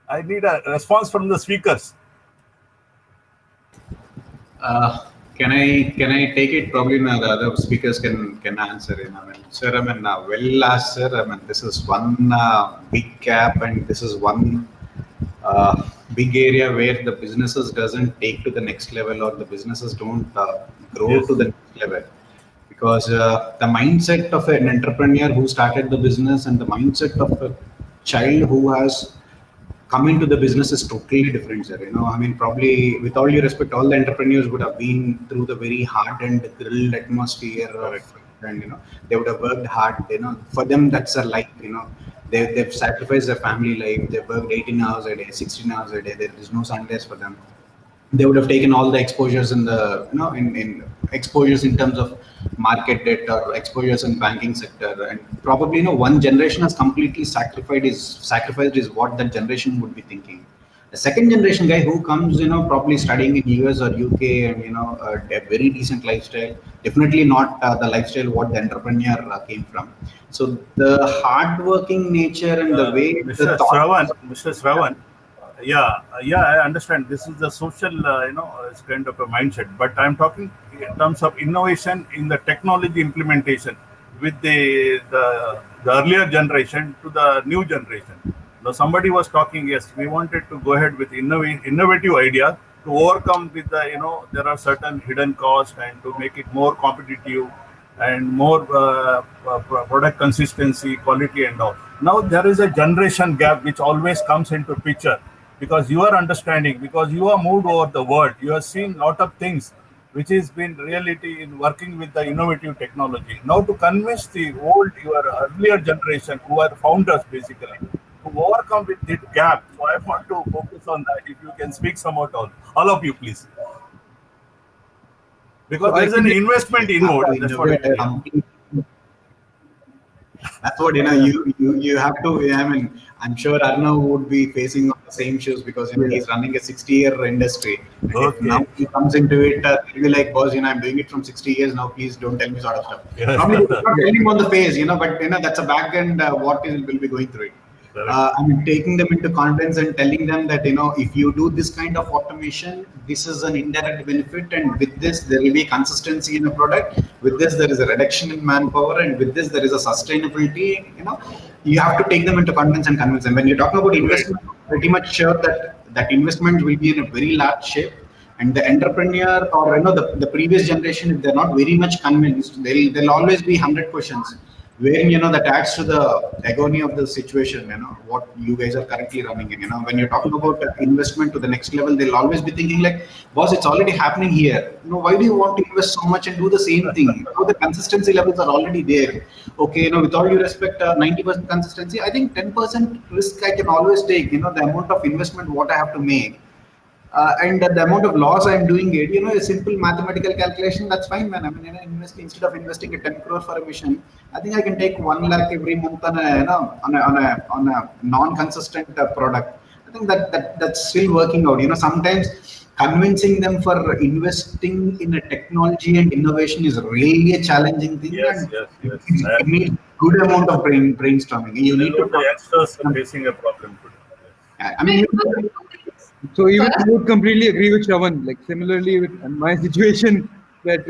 I need a response from the speakers. Can I take it? Probably now the other speakers can answer. Sir, well asked, sir. This is one big gap, and this is one big area where the businesses doesn't take to the next level, or the businesses don't grow to the next level. Because the mindset of an entrepreneur who started the business and the mindset of a child who has come into the business is totally different, sir. Probably with all due respect, all the entrepreneurs would have been through the very hard and grilled atmosphere, and they would have worked hard. For them that's a life. They've sacrificed their family life. They've worked 18 hours a day, 16 hours a day. There is no Sundays for them. They would have taken all the exposures in the in exposures in terms of market debt or exposures in banking sector, and probably one generation has completely sacrificed is what that generation would be thinking. The second generation guy who comes probably studying in US or UK and a very decent lifestyle, definitely not the lifestyle what the entrepreneur came from. So the hardworking nature and the way Mr. Shravan, yeah, I understand. This is the social, it's kind of a mindset. But I'm talking in terms of innovation in the technology implementation with the earlier generation to the new generation. Now somebody was talking. Yes, we wanted to go ahead with innovative idea to overcome with the there are certain hidden costs and to make it more competitive and more product consistency, quality, and all. Now there is a generation gap which always comes into picture. Because you are understanding, because you are moved over the world, you have seen a lot of things which has been reality in working with the innovative technology. Now to convince your earlier generation who are founders basically to overcome with this gap. So I want to focus on that. If you can speak somewhat all of you please. Because there is an investment involved. That's what That's what you have to. I'm sure Arnav would be facing the same shoes because he's running a 60-year industry. Okay. Now he comes into it, he'll be like, boss, I'm doing it from 60 years now. Please don't tell me sort of stuff. Yes. Probably not telling him on the face, but that's a back end what he will be going through it. Taking them into confidence and telling them that if you do this kind of automation, this is an indirect benefit, and with this there will be consistency in a product. With this there is a reduction in manpower, and with this there is a sustainability. You have to take them into confidence and convince them. When you're talking about investment, I'm pretty much sure that investment will be in a very large shape. And the entrepreneur or the previous generation, if they're not very much convinced, there'll always be 100 questions. Wherein that adds to the agony of the situation, what you guys are currently running in. When you're talking about investment to the next level, they'll always be thinking like, boss, it's already happening here. Why do you want to invest so much and do the same thing? The consistency levels are already there. Okay, with all due respect, 90% consistency, I think 10% risk I can always take. The amount of investment what I have to make. And the amount of loss I'm doing it, a simple mathematical calculation, that's fine, man. Instead of investing a 10 crore for a mission, I think I can take 1 lakh every month on a non-consistent product. I think that's still working out. Sometimes convincing them for investing in a technology and innovation is really a challenging thing. Yes. You need good amount of brainstorming. You need to. The youngsters are facing a problem today. So even I would completely agree with Shravan. Like similarly with my situation, that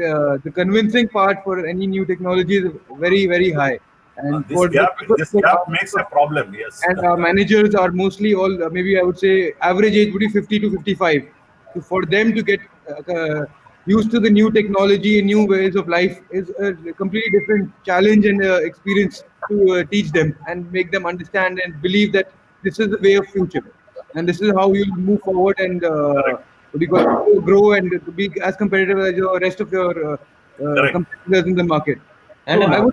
the convincing part for any new technology is very, very high. And this gap makes a problem. Yes. And our managers are mostly all, maybe I would say, average age would be 50 to 55. So for them to get used to the new technology and new ways of life is a completely different challenge and experience to teach them and make them understand and believe that this is the way of future. And this is how you move forward and grow and be as competitive as the rest of your competitors in the market. And a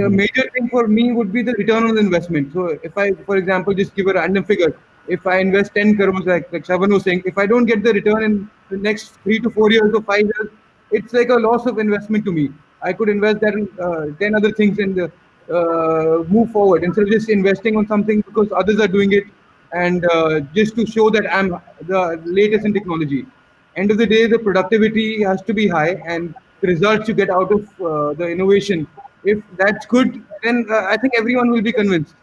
major thing for me would be the return on the investment. So if I, for example, just give a random figure, if I invest 10 crores, like Shravan was saying, if I don't get the return in the next 3 to 4 years or 5 years, it's like a loss of investment to me. I could invest that in 10 other things and move forward instead of just investing on something because others are doing it and just to show that I'm the latest in technology. End of the day, the productivity has to be high and the results you get out of the innovation, if that's good, then I think everyone will be convinced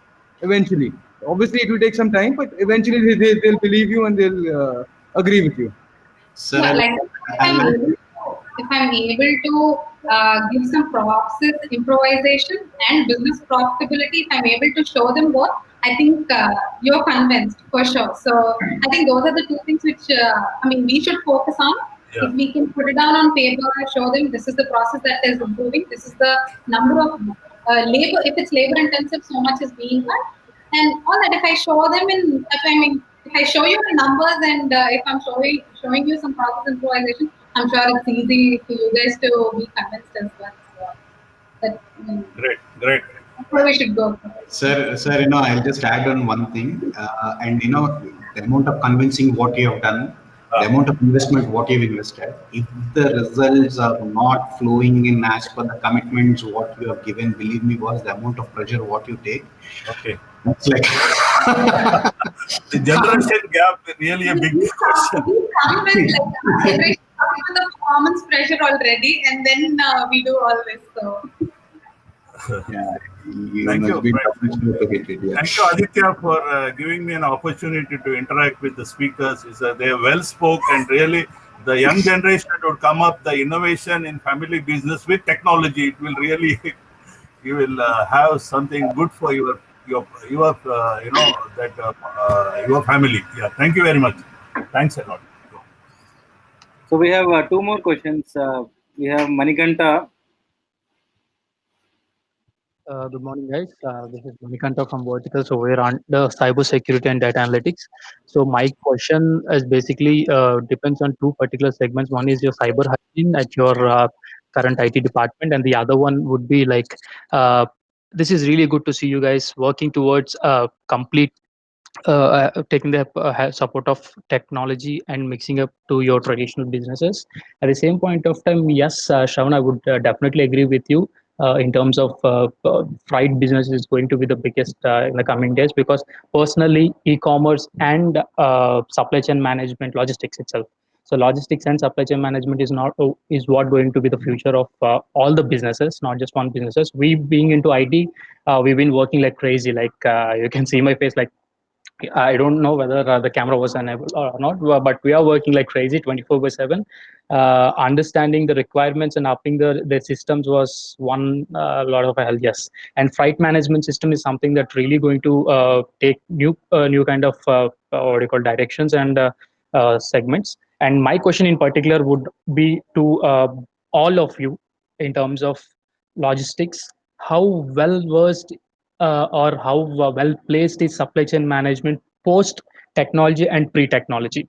eventually. Obviously, it will take some time, but eventually they'll believe you and they'll agree with you. Sir, Yeah, like if I'm able to give some process improvisation and business profitability, if I'm able to show them both, I think you're convinced for sure. So I think those are the two things which we should focus on. Yeah. If we can put it down on paper, show them this is the process that is improving, this is the number of labor. If it's labor intensive, so much is being done, and all that. If I show them if I show you the numbers and if I'm showing you some process improvisation, I'm sure it's easy for you guys to be convinced as well. So that, Great. that's where we should go. Sir, I'll just add on one thing, and the amount of convincing what you have done, the amount of investment what you've invested, if the results are not flowing in as per the commitments what you have given, believe me, was the amount of pressure what you take. Okay. It's like the generation gap is really a big question. We come with generation comes with the performance pressure already, and then we do all this. So. yeah, Thank you. Yeah. Thank you, Aditya, for giving me an opportunity to interact with the speakers. They are well spoken, and really the young generation would come up, the innovation in family business with technology. It will really, you will have something good for your family. Yeah. Thank you very much. Thanks a lot. So we have two more questions. We have Manikanta. Good morning, guys. This is Manikanta from Vertical. So we're on the cyber security and data analytics. So my question is basically depends on two particular segments. One is your cyber hygiene at your current IT department, and the other one would be like this is really good to see you guys working towards complete taking the support of technology and mixing up to your traditional businesses. At the same point of time, yes, Shravan, I would definitely agree with you in terms of freight business is going to be the biggest in the coming days, because personally, e-commerce and supply chain management, logistics itself. So logistics and supply chain management is what going to be the future of all the businesses, not just one businesses. We being into IT, we've been working like crazy. Like you can see my face, like I don't know whether the camera was enabled or not, but we are working like crazy 24/7. Understanding the requirements and upping the systems was one lot of help, yes. And freight management system is something that really going to take new kind of what do you call directions and segments. And my question in particular would be to all of you in terms of logistics. How well versed or how well placed is supply chain management post technology and pre technology,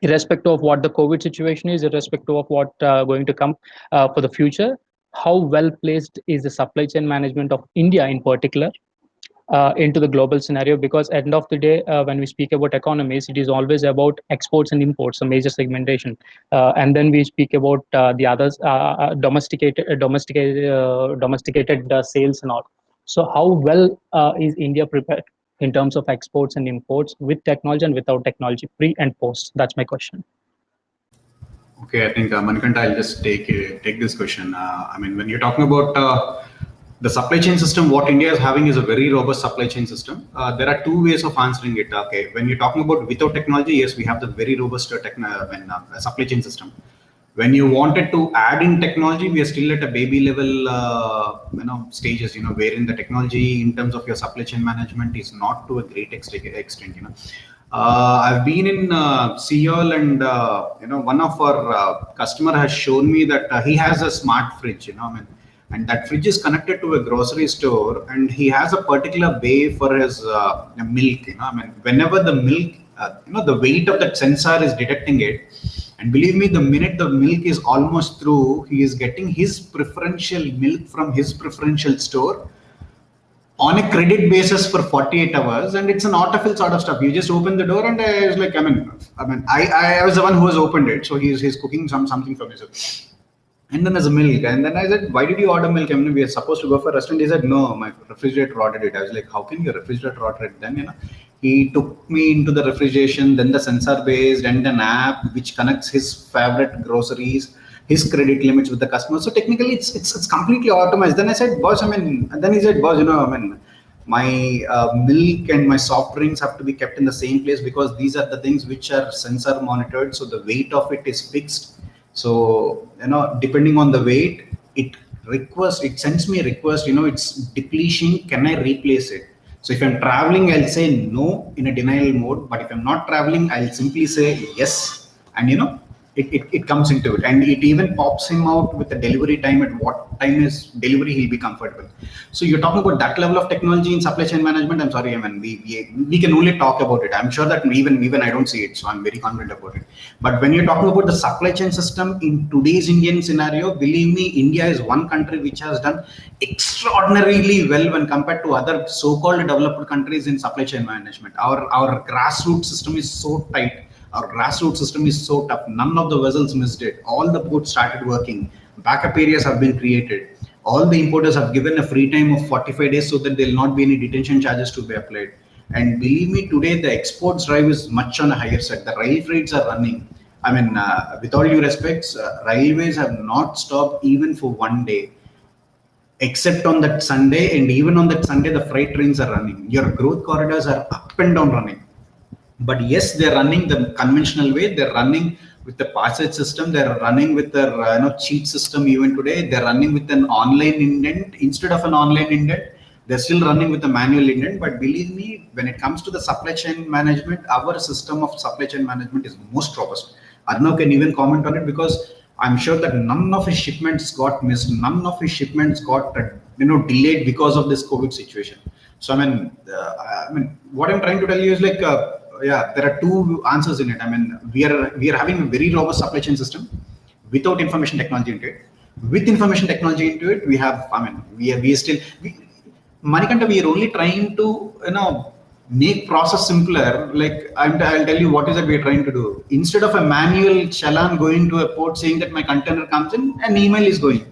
irrespective of what the COVID situation is, irrespective of what going to come for the future? How well placed is the supply chain management of India in particular into the global scenario? Because at the end of the day, when we speak about economies, it is always about exports and imports, a major segmentation, and then we speak about the others, domesticated sales and all. So how well is India prepared in terms of exports and imports with technology and without technology, pre and post? That's my question. Okay, I think Manikanta, I'll just take this question. When you're talking about the supply chain system, what India is having is a very robust supply chain system. There are two ways of answering it. Okay, when you're talking about without technology, yes, we have the very robust supply chain system. When you wanted to add in technology, we are still at a baby level, stages, wherein the technology in terms of your supply chain management is not to a great extent, I've been in Seoul, and one of our customer has shown me that he has a smart fridge, and that fridge is connected to a grocery store, and he has a particular bay for his milk. Whenever the milk, the weight of that sensor is detecting it, and believe me, the minute the milk is almost through, he is getting his preferential milk from his preferential store on a credit basis for 48 hours, and it's an autofill sort of stuff. You just open the door, and I was like, I was the one who has opened it, so he's cooking something for me. So And then there's a milk. And then I said, why did you order milk? I mean, we are supposed to go for a restaurant. He said, no, my refrigerator ordered it. I was like, how can your refrigerator order it? Then, he took me into the refrigeration, then the sensor based and an app which connects his favorite groceries, his credit limits with the customer. So technically it's completely automated. Then I said, boss, and then he said, boss, my milk and my soft drinks have to be kept in the same place because these are the things which are sensor monitored. So the weight of it is fixed. So, depending on the weight, it sends me a request, it's depletion. Can I replace it? So if I'm traveling, I'll say no in a denial mode. But if I'm not traveling, I'll simply say yes. And, it comes into it. And it even pops him out with the delivery time at what time is delivery he'll be comfortable. So you're talking about that level of technology in supply chain management. I'm sorry, we can only talk about it. I'm sure that even I don't see it, so I'm very confident about it. But when you're talking about the supply chain system in today's Indian scenario, believe me, India is one country which has done extraordinarily well when compared to other so-called developed countries in supply chain management. Our grassroots system is so tight. Our grassroots system is so tough. None of the vessels missed it. All the ports started working. Backup areas have been created. All the importers have given a free time of 45 days so that there will not be any detention charges to be applied. And believe me, today the exports drive is much on a higher side. The rail freights are running. With all due respects, railways have not stopped even for one day, except on that Sunday. And even on that Sunday, the freight trains are running. Your growth corridors are up and down running. But yes, they're running the conventional way. They're running with the passage system. They're running with their cheat system even today. They're running with an online indent instead of an online indent. They're still running with a manual indent. But believe me, when it comes to the supply chain management, our system of supply chain management is most robust. Arnav can even comment on it because I'm sure that none of his shipments got missed. None of his shipments got delayed because of this COVID situation. So what I'm trying to tell you is there are two answers in it. We are having a very robust supply chain system without information technology into it. With information technology into it, we have. Manikanta, we are only trying to make process simpler. I'll tell you what is it we are trying to do. Instead of a manual challan going to a port saying that my container comes in, an email is going.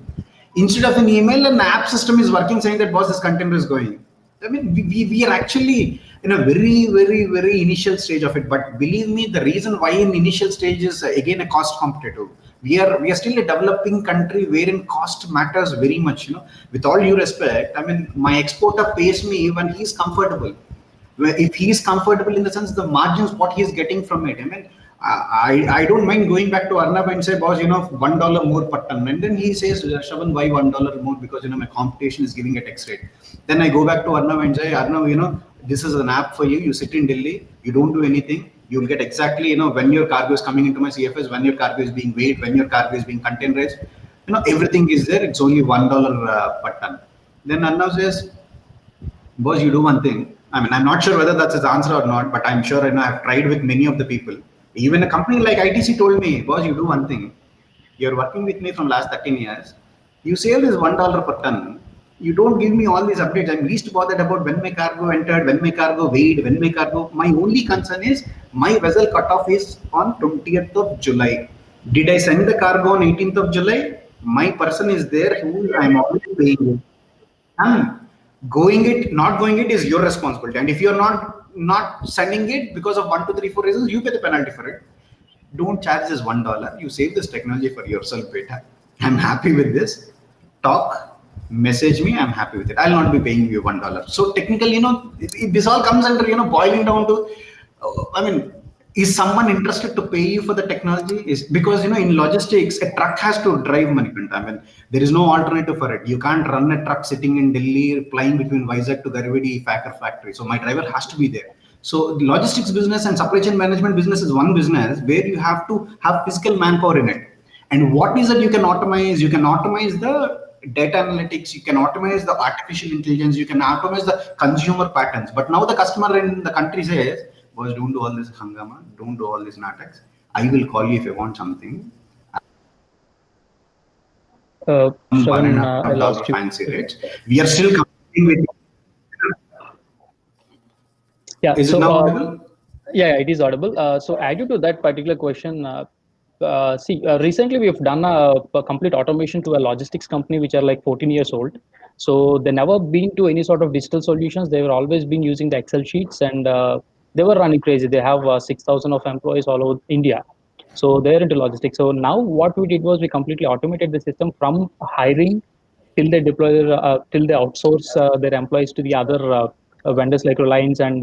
Instead of an email, an app system is working saying that boss, this container is going. We are actually in a very, very, very initial stage of it. But believe me, the reason why in initial stage is again a cost competitive. We are still a developing country wherein cost matters very much. With all due respect, my exporter pays me when he's comfortable. If he's comfortable in the sense the margins what he's getting from it. I don't mind going back to Arnav and say, boss, $1 more per ton. And then he says, Shravan, why $1 more? Because, my competition is giving a X rate. Then I go back to Arnav and say, Arnav, this is an app for you. You sit in Delhi, you don't do anything. You'll get exactly, when your cargo is coming into my CFS, when your cargo is being weighed, when your cargo is being containerized, everything is there. It's only $1 per ton. Then Arnav says, boss, you do one thing. I'm not sure whether that's his answer or not, but I'm sure I've tried with many of the people. Even a company like ITC told me, boss, you do one thing. You're working with me from last 13 years. You save this $1 per ton. You don't give me all these updates. I'm least bothered about when my cargo entered, when my cargo weighed, when my cargo. My only concern is my vessel cutoff is on 20th of July. Did I send the cargo on 18th of July? My person is there who I'm already paying. Going it, not going it is your responsibility. And if you're not sending it because of 1, 2, 3, 4 reasons, you pay the penalty for it. Don't charge this $1. You save this technology for yourself, beta. I'm happy with this. Talk, message me. I'm happy with it. I'll not be paying you $1. So technically, this all comes under boiling down to. Is someone interested to pay you for the technology? Is because in logistics, a truck has to drive money. There is no alternative for it. You can't run a truck sitting in Delhi, flying between Vizag to Garivedi factory. So my driver has to be there. So the logistics business and supply chain management business is one business where you have to have physical manpower in it. And what is it you can automate? You can automate the data analytics, you can automate the artificial intelligence, you can automate the consumer patterns. But now the customer in the country says, boss, don't do all this hangama, don't do all these nataks. I will call you if I want something. Shravan, I lost you. Fancy rates. We are still competing with. Yeah. Is it now audible? Yeah, it is audible. So added to that particular question, recently we've done a complete automation to a logistics company which are like 14 years old. So they never been to any sort of digital solutions. They were always been using the Excel sheets, and they were running crazy. They have 6,000 of employees all over India. So they're into logistics. So now what we did was we completely automated the system from hiring till they deploy till they outsource their employees to the other vendors like Reliance and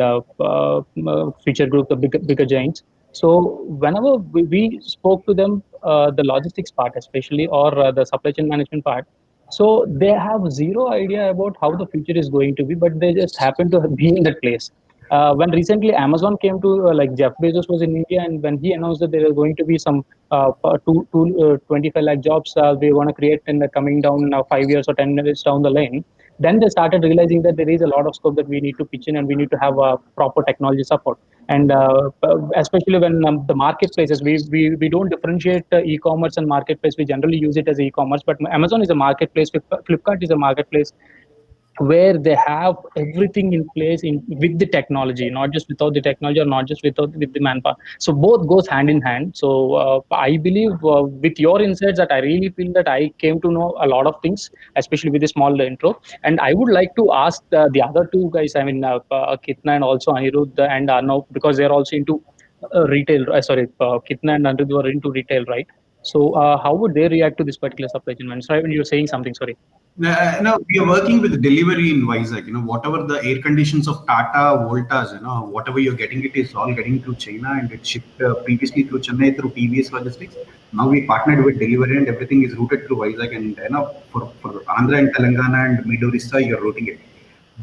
Feature Group, the bigger giants. So whenever we spoke to them, the logistics part especially, or the supply chain management part, so they have zero idea about how the future is going to be, but they just happen to be in that place. When recently Amazon came to like Jeff Bezos was in India, and when he announced that there are going to be some 25 lakh jobs they want to create in the coming down now 5 years or 10 years down the lane, then they started realizing that there is a lot of scope that we need to pitch in, and we need to have a proper technology support. And especially when the marketplaces, we don't differentiate e-commerce and marketplace. We generally use it as e-commerce, but Amazon is a marketplace, Flipkart is a marketplace, where they have everything in place with the technology, not just without the technology, or not just with the manpower. So both goes hand in hand. So I believe with your insights that I really feel that I came to know a lot of things, especially with the small intro. And I would like to ask the other two guys, I mean Kitna and also Anirudh and Arnav, because they're also into retail. Kitna and Anirudh were into retail, right? So how would they react to this particular supply chain man? Sorry, when you're saying something, sorry. No, we are working with delivery in Vizag. Whatever the air conditions of Tata, Voltas, whatever you're getting, it is all getting through China, and it's shipped previously through Chennai through TVS Logistics. Now we partnered with delivery, and everything is routed through Vizag. And for Andhra and Telangana and Mid Orissa, you're routing it.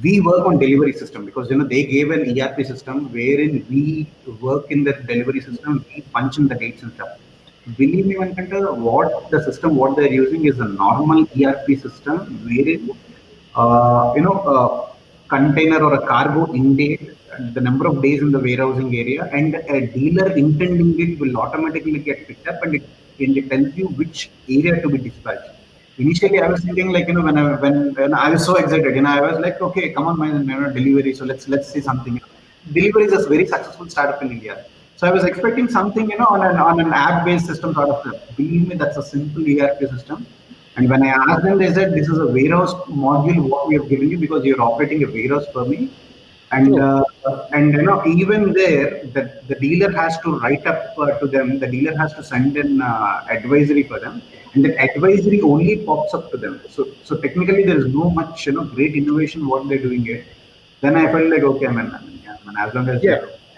We work on delivery system because they gave an ERP system wherein we work in the delivery system. We punch in the dates and stuff. Believe me, Venkata, what they're using is a normal ERP system wherein, container or a cargo in date, the number of days in the warehousing area, and a dealer intending it will automatically get picked up, and it tells you which area to be dispatched. Initially, I was thinking like, when I was so excited, I was like, okay, come on, man, delivery. So let's see something. Delivery is a very successful startup in India. So I was expecting something, on an app-based system sort of stuff. Believe me, that's a simple ERP system. And when I asked them, they said, this is a warehouse module, what we have given you, because you're operating a warehouse for me. And even there, the dealer has to write up to them. The dealer has to send an advisory for them, and the advisory only pops up to them. So technically, there is no much great innovation what they're doing it. Then I felt like, okay, as long as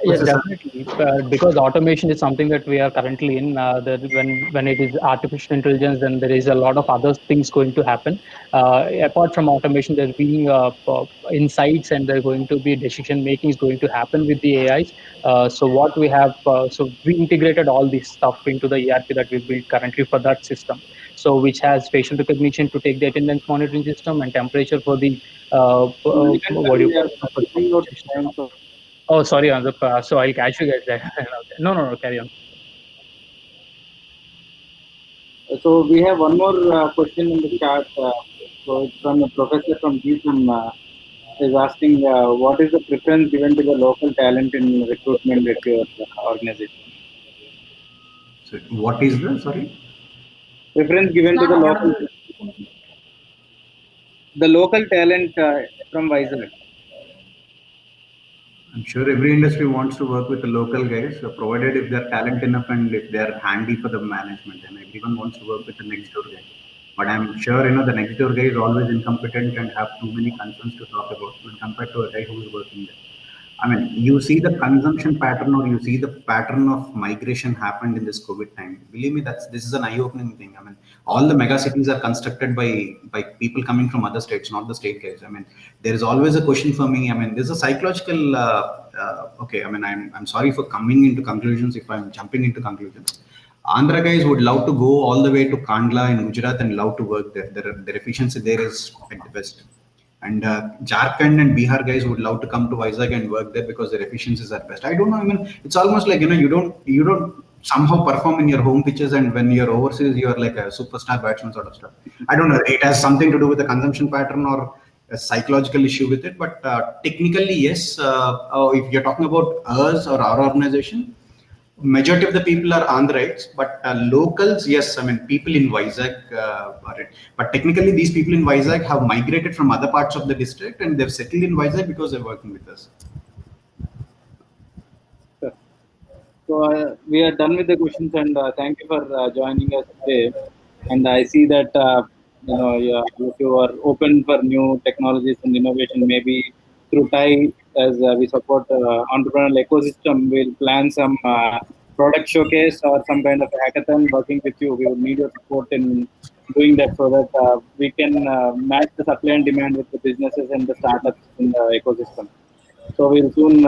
Yes, definitely. Because automation is something that we are currently in. When it is artificial intelligence, then there is a lot of other things going to happen. Apart from automation, there's being insights, and there's going to be decision making is going to happen with the AIs. So what we have, so we integrated all this stuff into the ERP that we built currently for that system. So which has facial recognition to take the attendance monitoring system, and temperature for the what do you call it? Oh, sorry, Anand. So I'll catch you guys there. No, carry on. So we have one more question in the chat. So it's from a professor from GSM. Is asking what is the preference given to the local talent in recruitment at your organization? So what is the, sorry? Preference given to the local talent from Vizag. I'm sure every industry wants to work with the local guys, provided if they're talent enough and if they're handy for the management, and everyone wants to work with the next door guy. But I'm sure the next door guy is always incompetent and have too many concerns to talk about when compared to a guy who is working there. I mean, you see the consumption pattern, or you see the pattern of migration happened in this COVID time. Believe me, this is an eye-opening thing. I mean, all the mega cities are constructed by people coming from other states, not the state guys. I mean, there is always a question for me. I mean, there's a psychological. Okay, I mean, I'm sorry for coming into conclusions if I'm jumping into conclusions. Andhra guys would love to go all the way to Kandla in Gujarat and love to work there. Their efficiency there is at the best. And Jharkhand and Bihar guys would love to come to Vizag and work there because their efficiencies are best. I don't know. I mean, it's almost like you don't somehow perform in your home pitches, and when you're overseas, you're like a superstar batsman sort of stuff. I don't know. It has something to do with the consumption pattern or a psychological issue with it. But technically, yes. If you're talking about us or our organization, Majority of the people are Andhrites, but locals, yes, I mean, people in Vizag are it. But technically, these people in Vizag have migrated from other parts of the district and they've settled in Vizag because they're working with us. So we are done with the questions, and thank you for joining us today. And I see that if you are open for new technologies and innovation, maybe through TIE, as we support entrepreneurial ecosystem, we'll plan some product showcase or some kind of hackathon working with you. We will need your support in doing that so that we can match the supply and demand with the businesses and the startups in the ecosystem. So we'll soon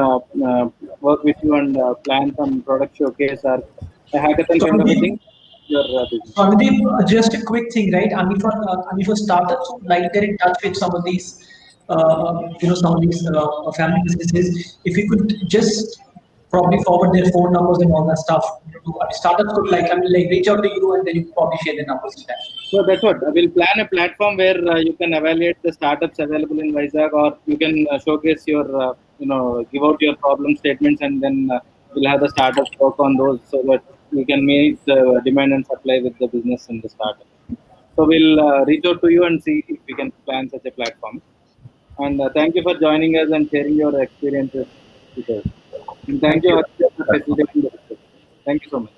work with you and plan some product showcase or a hackathon So kind of a Anudeep, thing. Your business. so Anudeep, just a quick thing, right? And if a startups would like get in touch with some of these, some of these family businesses, if you could just probably forward their phone numbers and all that stuff. Startups could like reach out to you and then you probably share their numbers with them. So that's what we'll plan a platform where you can evaluate the startups available in Vizag, or you can showcase your, give out your problem statements, and then we'll have the startups work on those so that we can meet the demand and supply with the business and the startup. So we'll reach out to you and see if we can plan such a platform. And thank you for joining us and sharing your experiences with us. And thank Thank you you. Aditya, for facilitating the discussion. Thank you so much.